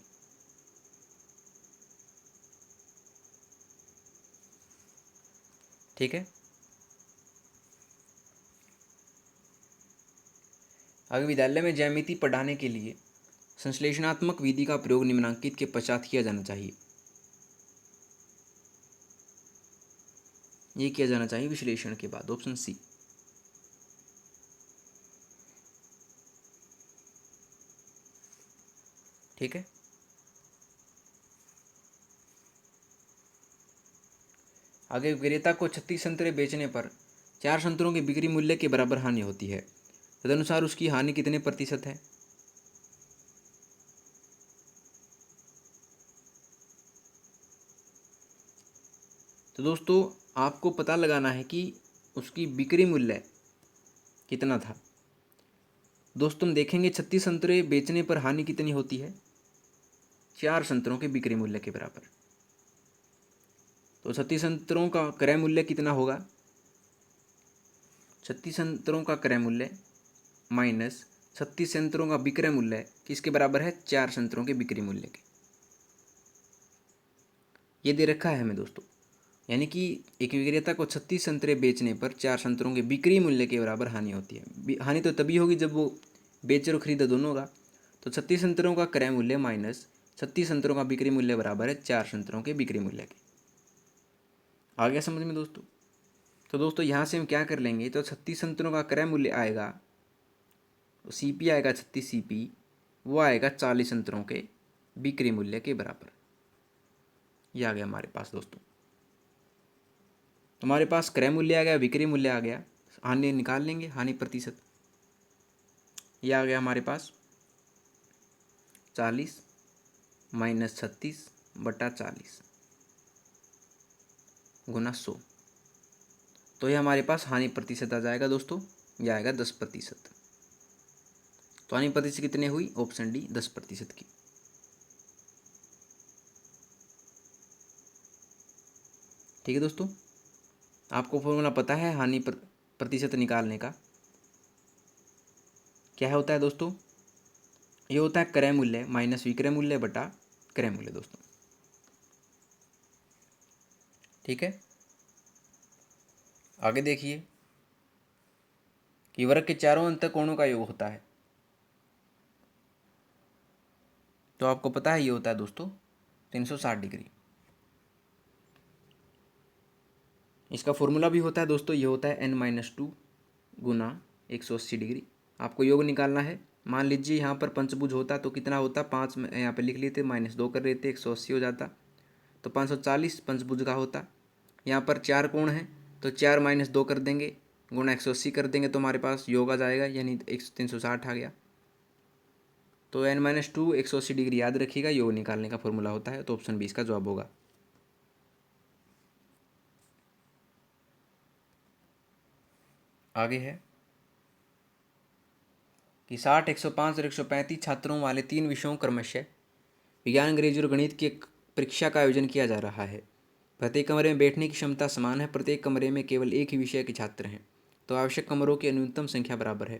ठीक है, आगे विद्यालय में ज्यामिति पढ़ाने के लिए संश्लेषणात्मक विधि का प्रयोग निम्नांकित के पश्चात किया जाना चाहिए। ये किया जाना चाहिए विश्लेषण के बाद, ऑप्शन सी। ठीक है। आगे विक्रेता को 36 संतरे बेचने पर 4 संतरों के बिक्री मूल्य के बराबर हानि होती है, तदनुसार उसकी हानि कितने प्रतिशत है। तो दोस्तों आपको पता लगाना है कि उसकी बिक्री मूल्य कितना था। दोस्तों हम देखेंगे 36 संतरे बेचने पर हानि कितनी होती है, 4 संतरों के बिक्री मूल्य के बराबर। तो 36 संतरों का क्रय मूल्य कितना होगा, 36 संतरों का क्रय मूल्य माइनस 36 संतरों का विक्रय मूल्य किसके बराबर है, 4 संतरों के बिक्री मूल्य के। ये दे रखा है हमें दोस्तों, यानी कि एक विक्रेता को 36 संतरे बेचने पर 4 संतरों के बिक्री मूल्य के बराबर हानि होती है। हानि तो तभी होगी जब वो बेच और खरीदा दोनों होगा। तो 36 संतरों का क्रय मूल्य माइनस 36 संतरों का बिक्री मूल्य बराबर है 4 संतरों के बिक्री मूल्य के। आ गया समझ में दोस्तों। तो दोस्तों यहाँ से हम क्या कर लेंगे, तो 36 संतरों का क्रय मूल्य आएगा, CP आएगा 36 CP, वो आएगा 40 संतरों के बिक्री मूल्य के बराबर। ये आ गया हमारे पास दोस्तों। हमारे पास क्रय मूल्य आ गया, विक्री मूल्य आ गया, हानि निकाल लेंगे, हानि प्रतिशत। ये आ गया हमारे पास 40 माइनस 36 बटा 40 गुना 100। तो ये हमारे पास हानि प्रतिशत आ जाएगा दोस्तों, यह आएगा 10%। तो हानि प्रतिशत कितने हुई, ऑप्शन डी 10% की। ठीक है दोस्तों, आपको फॉर्मूला पता है हानि प्रतिशत निकालने का। क्या होता है दोस्तों, ये होता है क्रय मूल्य माइनस विक्रय मूल्य बटा क्रय मूल्य दोस्तों। ठीक है, आगे देखिए कि वर्ग के चारों अंत कोणों का योग होता है। तो आपको पता है ये होता है दोस्तों 360 डिग्री। इसका फॉर्मूला भी होता है दोस्तों, ये होता है n-2 गुना 180 डिग्री। आपको योग निकालना है। मान लीजिए यहाँ पर पंचभुज होता तो कितना होता, 5 में यहाँ पे लिख लेते, -2 कर लेते, 180 हो जाता, तो 540 पंचभुज का होता। यहाँ पर 4 कोण हैं तो 4 - 2 कर देंगे, गुणा 180 कर देंगे, तो हमारे पास योग आ जाएगा, यानी 360 आ गया। तो n-2 180 डिग्री याद रखिएगा, योग निकालने का फॉर्मूला होता है। तो ऑप्शन 20 का जवाब होगा। आगे है कि 60, 105 और 135 छात्रों वाले 3 विषयों क्रमशः विज्ञान, अंग्रेजी और गणित की एक परीक्षा का आयोजन किया जा रहा है। प्रत्येक कमरे में बैठने की क्षमता समान है, प्रत्येक कमरे में केवल एक ही विषय के छात्र हैं, तो आवश्यक कमरों की न्यूनतम संख्या बराबर है।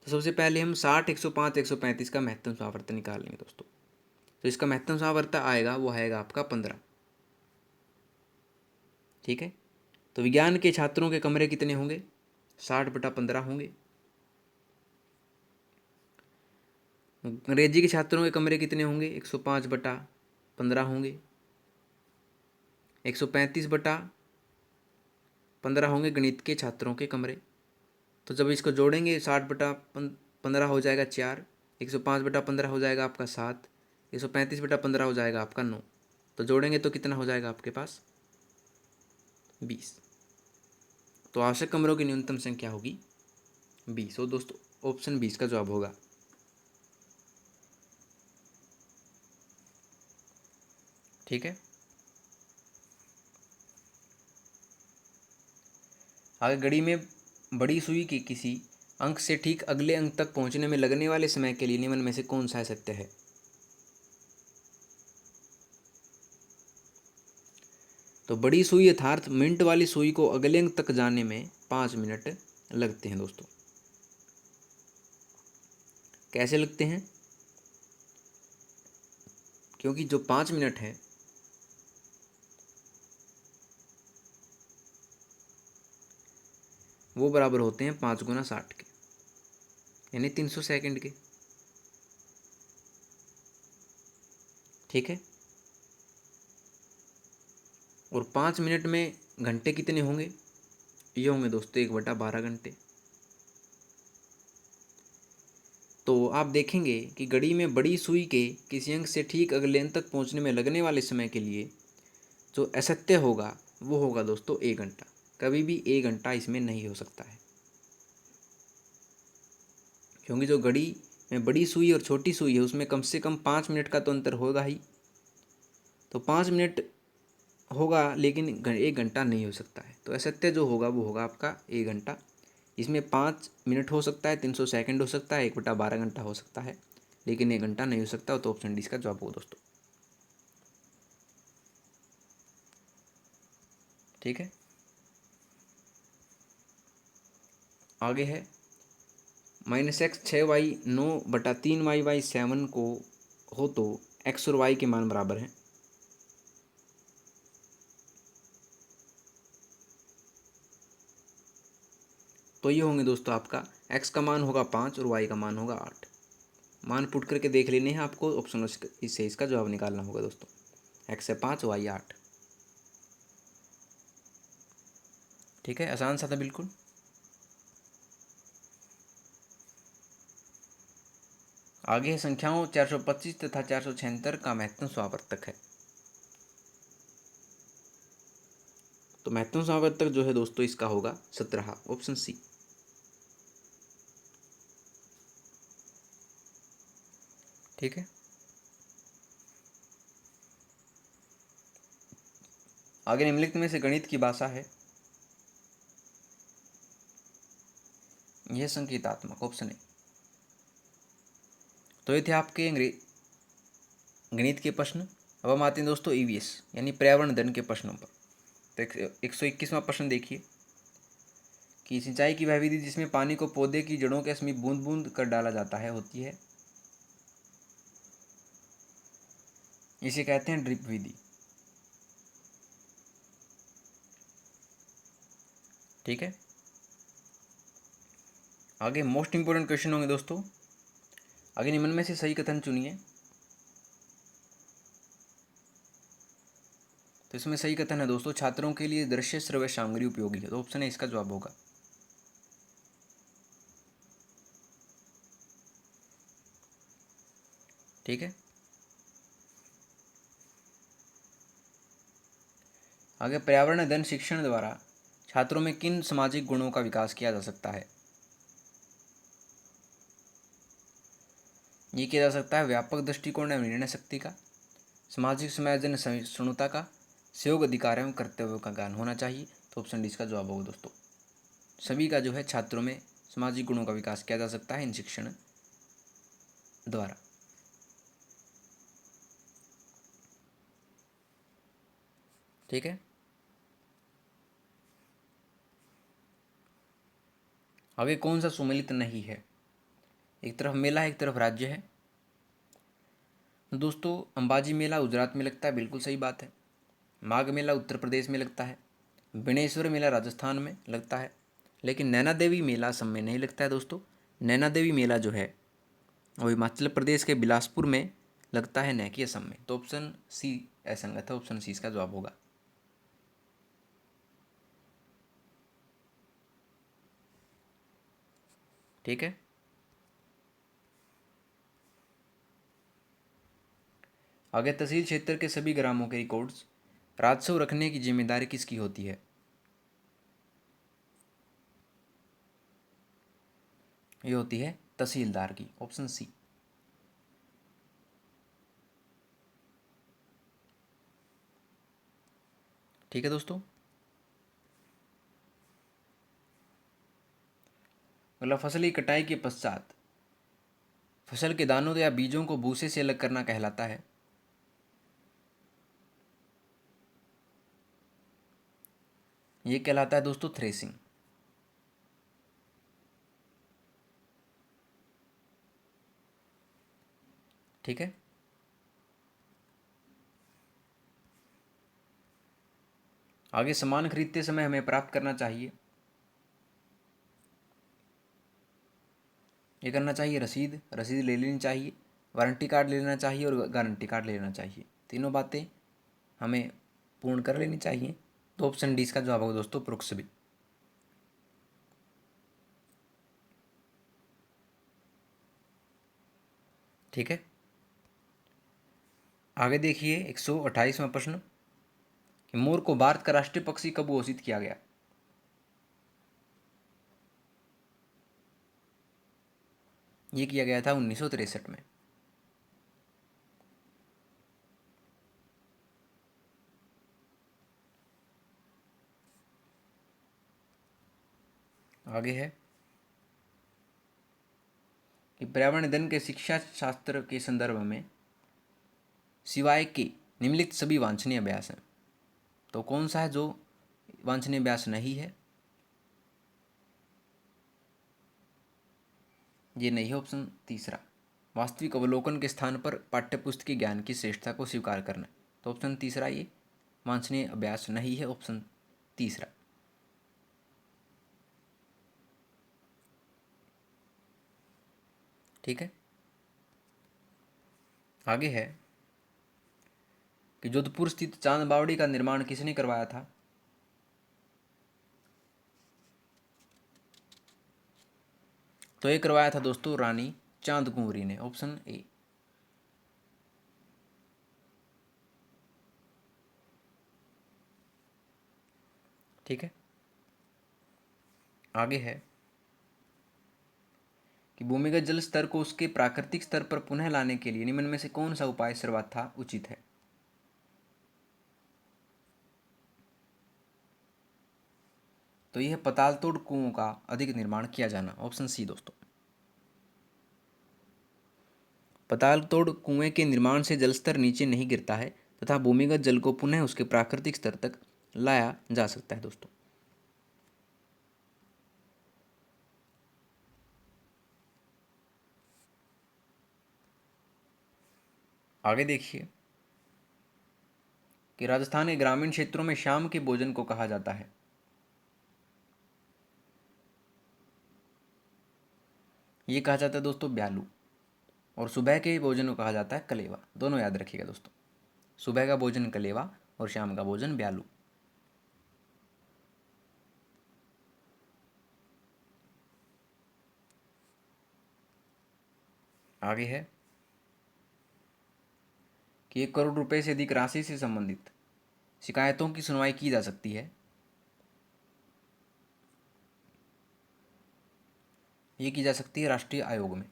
तो सबसे पहले हम 60, 105, 135 का महत्तम सावर्त निकाल लेंगे दोस्तों। तो इसका महत्तम सावर्त आएगा, वो आएगा आपका 15। ठीक है, तो विज्ञान के छात्रों के कमरे कितने होंगे, 60/15 होंगे। अंग्रेजी के छात्रों के कमरे कितने होंगे, 105/15 होंगे। 135/15 होंगे गणित के छात्रों के कमरे। तो जब इसको जोड़ेंगे 60/15 हो जाएगा 4, 105/15 हो जाएगा आपका 7, 135/15 हो जाएगा आपका 9। तो जोड़ेंगे तो कितना हो जाएगा आपके पास, 20। तो आवश्यक कमरों की न्यूनतम संख्या होगी 20। और दोस्तों ऑप्शन 20 का जवाब होगा। ठीक है, आगे घड़ी में बड़ी सुई के किसी अंक से ठीक अगले अंक तक पहुंचने में लगने वाले समय के लिए निम्न में से कौन सा सत्य है। तो बड़ी सुई अर्थात मिनट वाली सुई को अगले अंक तक जाने में 5 मिनट लगते हैं दोस्तों। कैसे लगते हैं, क्योंकि जो 5 मिनट है वो बराबर होते हैं 5 गुना 60 के, यानी 300 सेकंड के। ठीक है, और 5 मिनट में घंटे कितने होंगे, ये होंगे दोस्तों 1/12 घंटे। आप देखेंगे कि घड़ी में बड़ी सुई के किसी अंक से ठीक अगले अंक तक पहुंचने में लगने वाले समय के लिए जो असत्य होगा वो होगा दोस्तों 1 घंटा। कभी भी 1 घंटा इसमें नहीं हो सकता है, क्योंकि जो घड़ी में बड़ी सुई और छोटी सुई है उसमें कम से कम 5 मिनट का तो अंतर होगा ही। तो 5 मिनट होगा लेकिन 1 घंटा नहीं हो सकता है। तो असत्य जो होगा वो होगा आपका 1 घंटा। इसमें 5 मिनट हो सकता है, 300 सेकंड हो सकता है, 1/12 घंटा हो सकता है, लेकिन 1 घंटा नहीं हो सकता। तो ऑप्शन डी इसका जवाब होगा दोस्तों। ठीक है, आगे है -x 6y 9/3y 7 को हो तो x और y के मान बराबर हैं। तो ये होंगे दोस्तों आपका x का मान होगा 5 और y का मान होगा 8। मान पुट करके देख लेने हैं आपको, ऑप्शन इससे इसका जवाब निकालना होगा दोस्तों। x है 5, y 8। ठीक है, आसान सा था बिल्कुल। आगे है संख्याओं 425 तथा 476 का महत्तम समावर्तक है। तो महत्तम समावर्तक जो है दोस्तों इसका होगा 17, ऑप्शन सी। ठीक है, आगे निम्नलिखित में से गणित की भाषा है यह संकेतात्मक, ऑप्शन ए। तो ये थे आपके गणित के प्रश्न। अब हम आते हैं दोस्तों ईवीएस यानी पर्यावरण अध्ययन के प्रश्नों पर। तो 121वां प्रश्न देखिए कि सिंचाई की वह विधि जिसमें पानी को पौधे की जड़ों के समीप बूंद बूंद कर डाला जाता है होती है, इसे कहते हैं ड्रिप विधि। ठीक है, आगे मोस्ट इंपोर्टेंट क्वेश्चन होंगे दोस्तों। आगे निम्न में से सही कथन चुनिए। तो इसमें सही कथन है दोस्तों, छात्रों के लिए दृश्य श्रव्य सामग्री उपयोगी है। तो ऑप्शन है इसका जवाब होगा। ठीक है, आगे पर्यावरण अध्ययन शिक्षण द्वारा छात्रों में किन सामाजिक गुणों का विकास किया जा सकता है। ये किया जा सकता है व्यापक दृष्टिकोण एवं निर्णय शक्ति का, सामाजिक समायोजन सहिष्णुता का, सहयोग अधिकार एवं कर्तव्यों का ज्ञान होना चाहिए। तो ऑप्शन डी इसका जवाब होगा दोस्तों। सभी का जो है छात्रों में सामाजिक गुणों का विकास किया जा सकता है इन शिक्षण द्वारा। ठीक है, आगे कौन सा सुमेलित नहीं है। एक तरफ मेला है, एक तरफ राज्य है। दोस्तों अंबाजी मेला गुजरात में लगता है, बिल्कुल सही बात है। माघ मेला उत्तर प्रदेश में लगता है। बिनेश्वर मेला राजस्थान में लगता है। लेकिन नैना देवी मेला असम में नहीं लगता है दोस्तों। नैना देवी मेला जो है वो हिमाचल प्रदेश के बिलासपुर में लगता है, न कि असम में। तो ऑप्शन सी असंगत है, ऑप्शन सी इसका जवाब होगा। ठीक है, आगे तहसील क्षेत्र के सभी ग्रामों के रिकॉर्ड्स राजस्व रखने की जिम्मेदारी किसकी होती है। ये होती है तहसीलदार की, ऑप्शन सी। ठीक है दोस्तों, अगला फसली कटाई के पश्चात फसल के दानों या बीजों को भूसे से अलग करना कहलाता है। ये कहलाता है दोस्तों थ्रेसिंग। ठीक है, आगे सामान खरीदते समय हमें प्राप्त करना चाहिए, ये करना चाहिए रसीद ले लेनी चाहिए, वारंटी कार्ड ले लेना चाहिए और गारंटी कार्ड ले लेना चाहिए। तीनों बातें हमें पूर्ण कर लेनी चाहिए। तो ऑप्शन डी इसका जवाब होगा दोस्तों प्रोक्स भी। ठीक है। आगे देखिए 128वां प्रश्न कि मोर को भारत का राष्ट्रीय पक्षी कब घोषित किया गया? ये किया गया था 1963 में। आगे है कि पर्यावरण अध्ययन के शिक्षा शास्त्र के संदर्भ में सिवाय के निम्नलिखित सभी वांछनीय अभ्यास हैं। तो कौन सा है जो वांछनीय अभ्यास नहीं है? ये नहीं है ऑप्शन तीसरा। वास्तविक अवलोकन के स्थान पर पाठ्यपुस्तकीय ज्ञान की श्रेष्ठता को स्वीकार करना। तो ऑप्शन तीसरा ये वांछनीय अभ्यास नहीं है, ऑप्शन तीसरा। ठीक है। आगे है कि जोधपुर स्थित चांद बावड़ी का निर्माण किसने करवाया था? तो ये करवाया था दोस्तों रानी चांद कुंवरी ने, ऑप्शन ए। ठीक है। आगे है कि भूमिगत जल स्तर को उसके प्राकृतिक स्तर पर पुनः लाने के लिए निम्न में से कौन सा उपाय सर्वथा उचित है? तो यह पताल तोड़ कुओं का अधिक निर्माण किया जाना, ऑप्शन सी दोस्तों। पताल तोड़ कुएं के निर्माण से जलस्तर नीचे नहीं गिरता है तथा भूमिगत जल को पुनः उसके प्राकृतिक स्तर तक लाया जा सकता है दोस्तों। आगे देखिए कि राजस्थान के ग्रामीण क्षेत्रों में शाम के भोजन को कहा जाता है। ये कहा जाता है दोस्तों ब्यालू, और सुबह के भोजन को कहा जाता है कलेवा। दोनों याद रखिएगा दोस्तों, सुबह का भोजन कलेवा और शाम का भोजन ब्यालू। आगे है कि 1 करोड़ रुपए से अधिक राशि से संबंधित शिकायतों की सुनवाई की जा सकती है। ये की जा सकती है राष्ट्रीय आयोग में।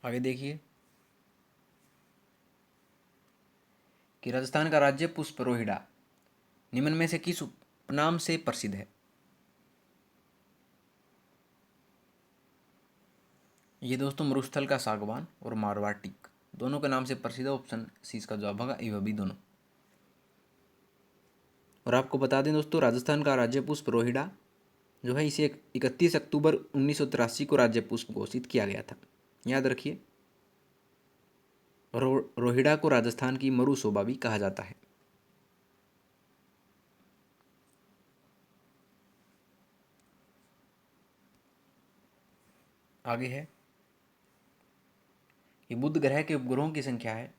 आगे देखिए कि राजस्थान का राज्य पुष्प रोहिड़ा निम्न में से किस उपनाम से प्रसिद्ध है? ये दोस्तों मरुस्थल का सागवान और मारवाड़ टीक दोनों के नाम से प्रसिद्ध है, ऑप्शन सी इसका जवाब होगा, ये भी दोनों। और आपको बता दें दोस्तों, राजस्थान का राज्य पुष्प रोहिड़ा जो है इसे 31 अक्टूबर 1983 को राज्य पुष्प घोषित किया गया था, याद रखिए। रोहिड़ा को राजस्थान की मरु शोभा भी कहा जाता है। आगे है कि बुध ग्रह के उपग्रहों की संख्या है।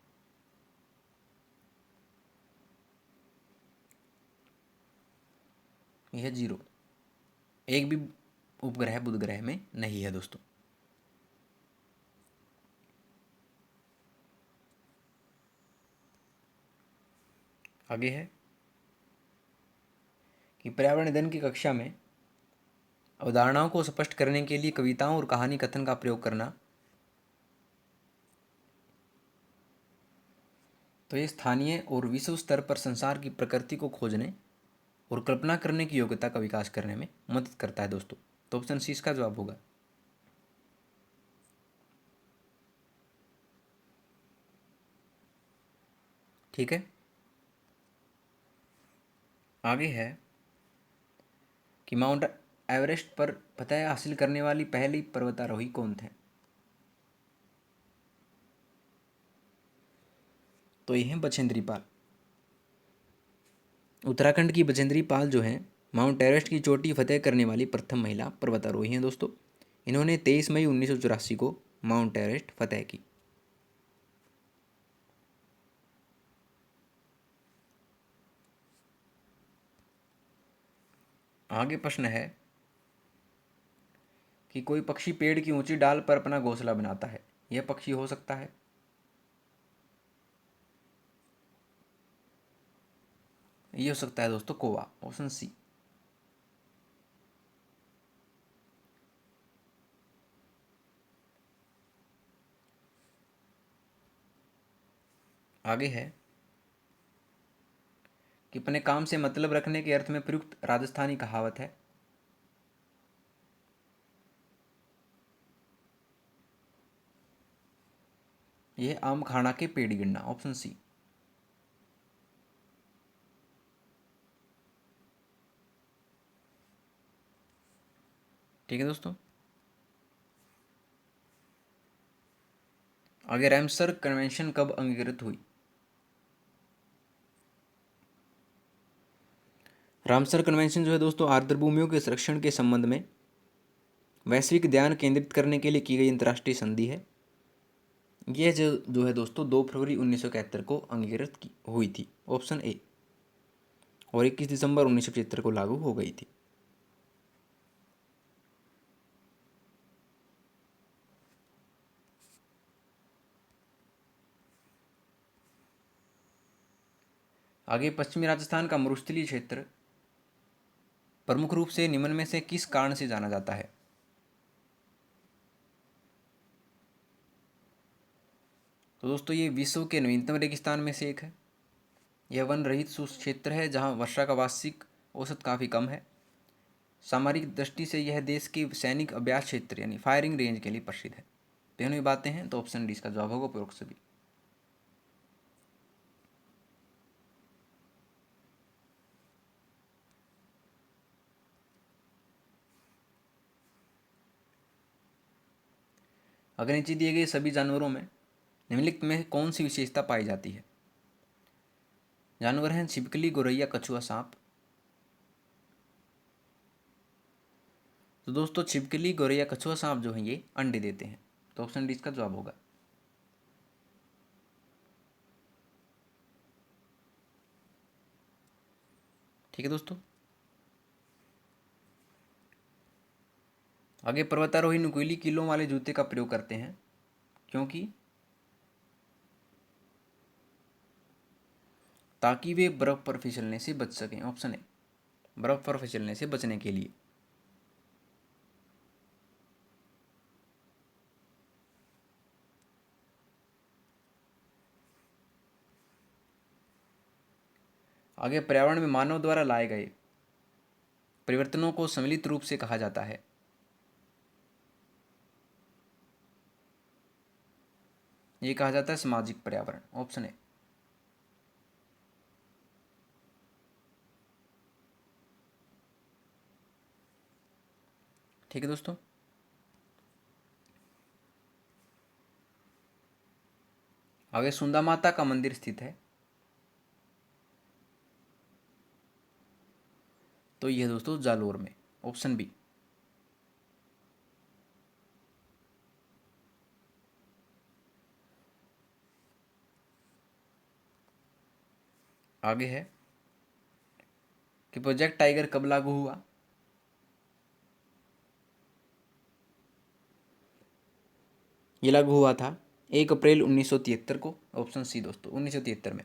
यह 0, एक भी उपग्रह बुध ग्रह में नहीं है दोस्तों। आगे है कि पर्यावरण अध्ययन की कक्षा में अवधारणाओं को स्पष्ट करने के लिए कविताओं और कहानी कथन का प्रयोग करना। तो ये स्थानीय और विश्व स्तर पर संसार की प्रकृति को खोजने और कल्पना करने की योग्यता का विकास करने में मदद करता है दोस्तों। तो ऑप्शन सी इसका जवाब होगा। ठीक है। आगे है कि माउंट एवरेस्ट पर फतह हासिल करने वाली पहली पर्वतारोही कौन थे? तो ये हैं बछेंद्री पाल। उत्तराखंड की बछेंद्री पाल जो हैं माउंट एवरेस्ट की चोटी फतेह करने वाली प्रथम महिला पर्वतारोही हैं दोस्तों। इन्होंने 23 मई 1984 को माउंट एवरेस्ट फतेह की। आगे प्रश्न है कि कोई पक्षी पेड़ की ऊंची डाल पर अपना घोंसला बनाता है, यह पक्षी हो सकता है? ये हो सकता है दोस्तों कौवा, ऑप्शन सी। आगे है कि अपने काम से मतलब रखने के अर्थ में प्रयुक्त राजस्थानी कहावत है। यह आम खाना के पेड़ गिनना, ऑप्शन सी। ठीक है दोस्तों। आगे रैमसर कन्वेंशन कब अंगीकृत हुई? रामसर कन्वेंशन जो है दोस्तों आर्द्र भूमियों के संरक्षण के संबंध में वैश्विक ध्यान केंद्रित करने के लिए की गई अंतर्राष्ट्रीय संधि है। यह जो है दोस्तों 2 फरवरी 1971 को अंगीकृत की हुई थी, ऑप्शन ए, और 21 दिसंबर 1975 को लागू हो गई थी। आगे पश्चिमी राजस्थान का मरुस्थलीय क्षेत्र प्रमुख रूप से निम्न में से किस कारण से जाना जाता है? तो दोस्तों ये विश्व के नवीनतम रेगिस्तान में से एक है। यह वन रहित शुष्क क्षेत्र है जहाँ वर्षा का वार्षिक औसत काफ़ी कम है। सामरिक दृष्टि से यह देश के सैनिक अभ्यास क्षेत्र यानी फायरिंग रेंज के लिए प्रसिद्ध है। दोनों ही बातें हैं, तो ऑप्शन डी इसका जवाब होगा उपरोक्त सभी। अगर नीचे दिए गए सभी जानवरों में निम्नलिखित में कौन सी विशेषता पाई जाती है? जानवर हैं छिपकली, गोरैया, कछुआ, सांप। तो दोस्तों छिपकली, गोरैया, कछुआ, सांप जो हैं ये अंडे देते हैं, तो ऑप्शन डी इसका जवाब होगा। ठीक है दोस्तों। आगे पर्वतारोही नुकीली कीलों वाले जूते का प्रयोग करते हैं क्योंकि ताकि वे बर्फ पर फिसलने से बच सकें, ऑप्शन ए, बर्फ पर फिसलने से बचने के लिए। आगे पर्यावरण में मानव द्वारा लाए गए परिवर्तनों को सम्मिलित रूप से कहा जाता है। ये कहा जाता है सामाजिक पर्यावरण, ऑप्शन ए। ठीक है दोस्तों। आगे सुंदा माता का मंदिर स्थित है, तो यह दोस्तों जालोर में, ऑप्शन बी। आगे है कि प्रोजेक्ट टाइगर कब लागू हुआ? ये लागू हुआ था 1 अप्रैल 1973 को, ऑप्शन सी दोस्तों 1973 में।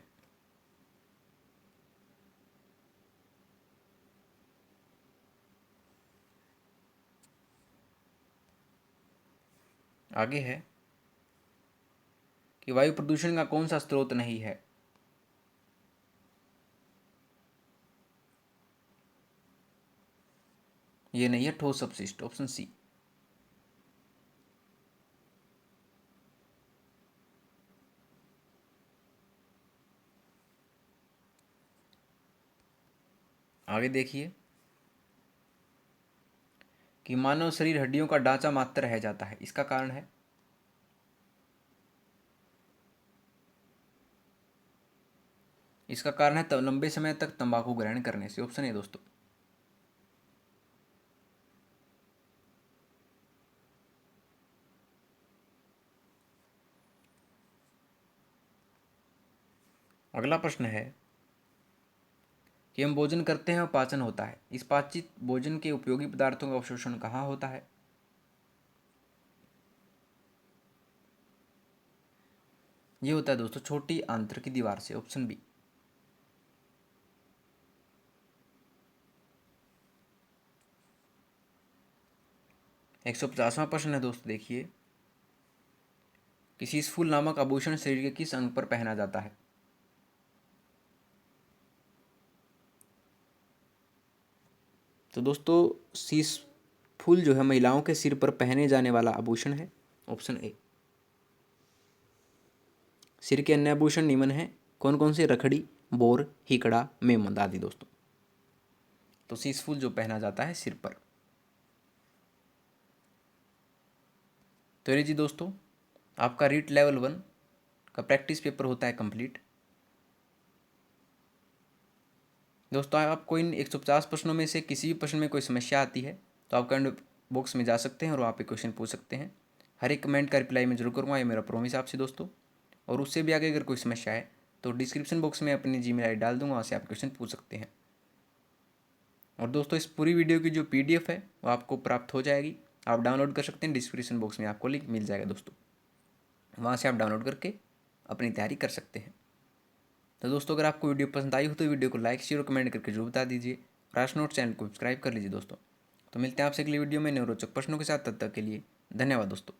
आगे है कि वायु प्रदूषण का कौन सा स्रोत नहीं है? ये नहीं है ठोस अपशिष्ट, ऑप्शन सी। आगे देखिए कि मानव शरीर हड्डियों का ढांचा मात्र रह जाता है, इसका कारण है? इसका कारण है लंबे समय तक तंबाकू ग्रहण करने से, ऑप्शन ए दोस्तों। अगला प्रश्न है कि हम भोजन करते हैं और पाचन होता है। इस पाचित भोजन के उपयोगी पदार्थों का अवशोषण कहाँ होता है? ये होता है दोस्तों छोटी आंत्र की दीवार से, ऑप्शन बी। एक 150वां प्रश्न है दोस्तों, देखिए, किसी स्फूल नामक आभूषण शरीर के किस अंग पर पहना जाता है? तो दोस्तों शीश फूल जो है महिलाओं के सिर पर पहने जाने वाला आभूषण है, ऑप्शन ए। सिर के अन्य आभूषण निम्न है, कौन कौन से? रखड़ी, बोर, हिकड़ा, मेमंद आदि दोस्तों। तो शीश फूल जो पहना जाता है सिर पर। तो ये जी दोस्तों आपका रीट लेवल 1 का प्रैक्टिस पेपर होता है कंप्लीट। दोस्तों आपको इन 150 प्रश्नों में से किसी भी प्रश्न में कोई समस्या आती है तो आप कमेंट बॉक्स में जा सकते हैं और वहाँ पे क्वेश्चन पूछ सकते हैं। हर एक कमेंट का रिप्लाई मैं जरूर करूँगा, ये मेरा प्रॉमिस आपसे दोस्तों। और उससे भी आगे अगर कोई समस्या है तो डिस्क्रिप्शन बॉक्स में अपनी जीमेल आईडी डाल दूँगा, वहाँ से आप क्वेश्चन पूछ सकते हैं। और दोस्तों इस पूरी वीडियो की जो PDF है वो आपको प्राप्त हो जाएगी, आप डाउनलोड कर सकते हैं। डिस्क्रिप्शन बॉक्स में आपको लिंक मिल जाएगा दोस्तों, वहाँ से आप डाउनलोड करके अपनी तैयारी कर सकते हैं। तो दोस्तों अगर आपको वीडियो पसंद आई हो तो वीडियो को लाइक शेयर और कमेंट करके जरूर बता दीजिए। राश नोट चैनल को सब्सक्राइब कर लीजिए दोस्तों। तो मिलते हैं आपसे अगली वीडियो में नए रोचक प्रश्नों के साथ, तब तक के लिए धन्यवाद दोस्तों।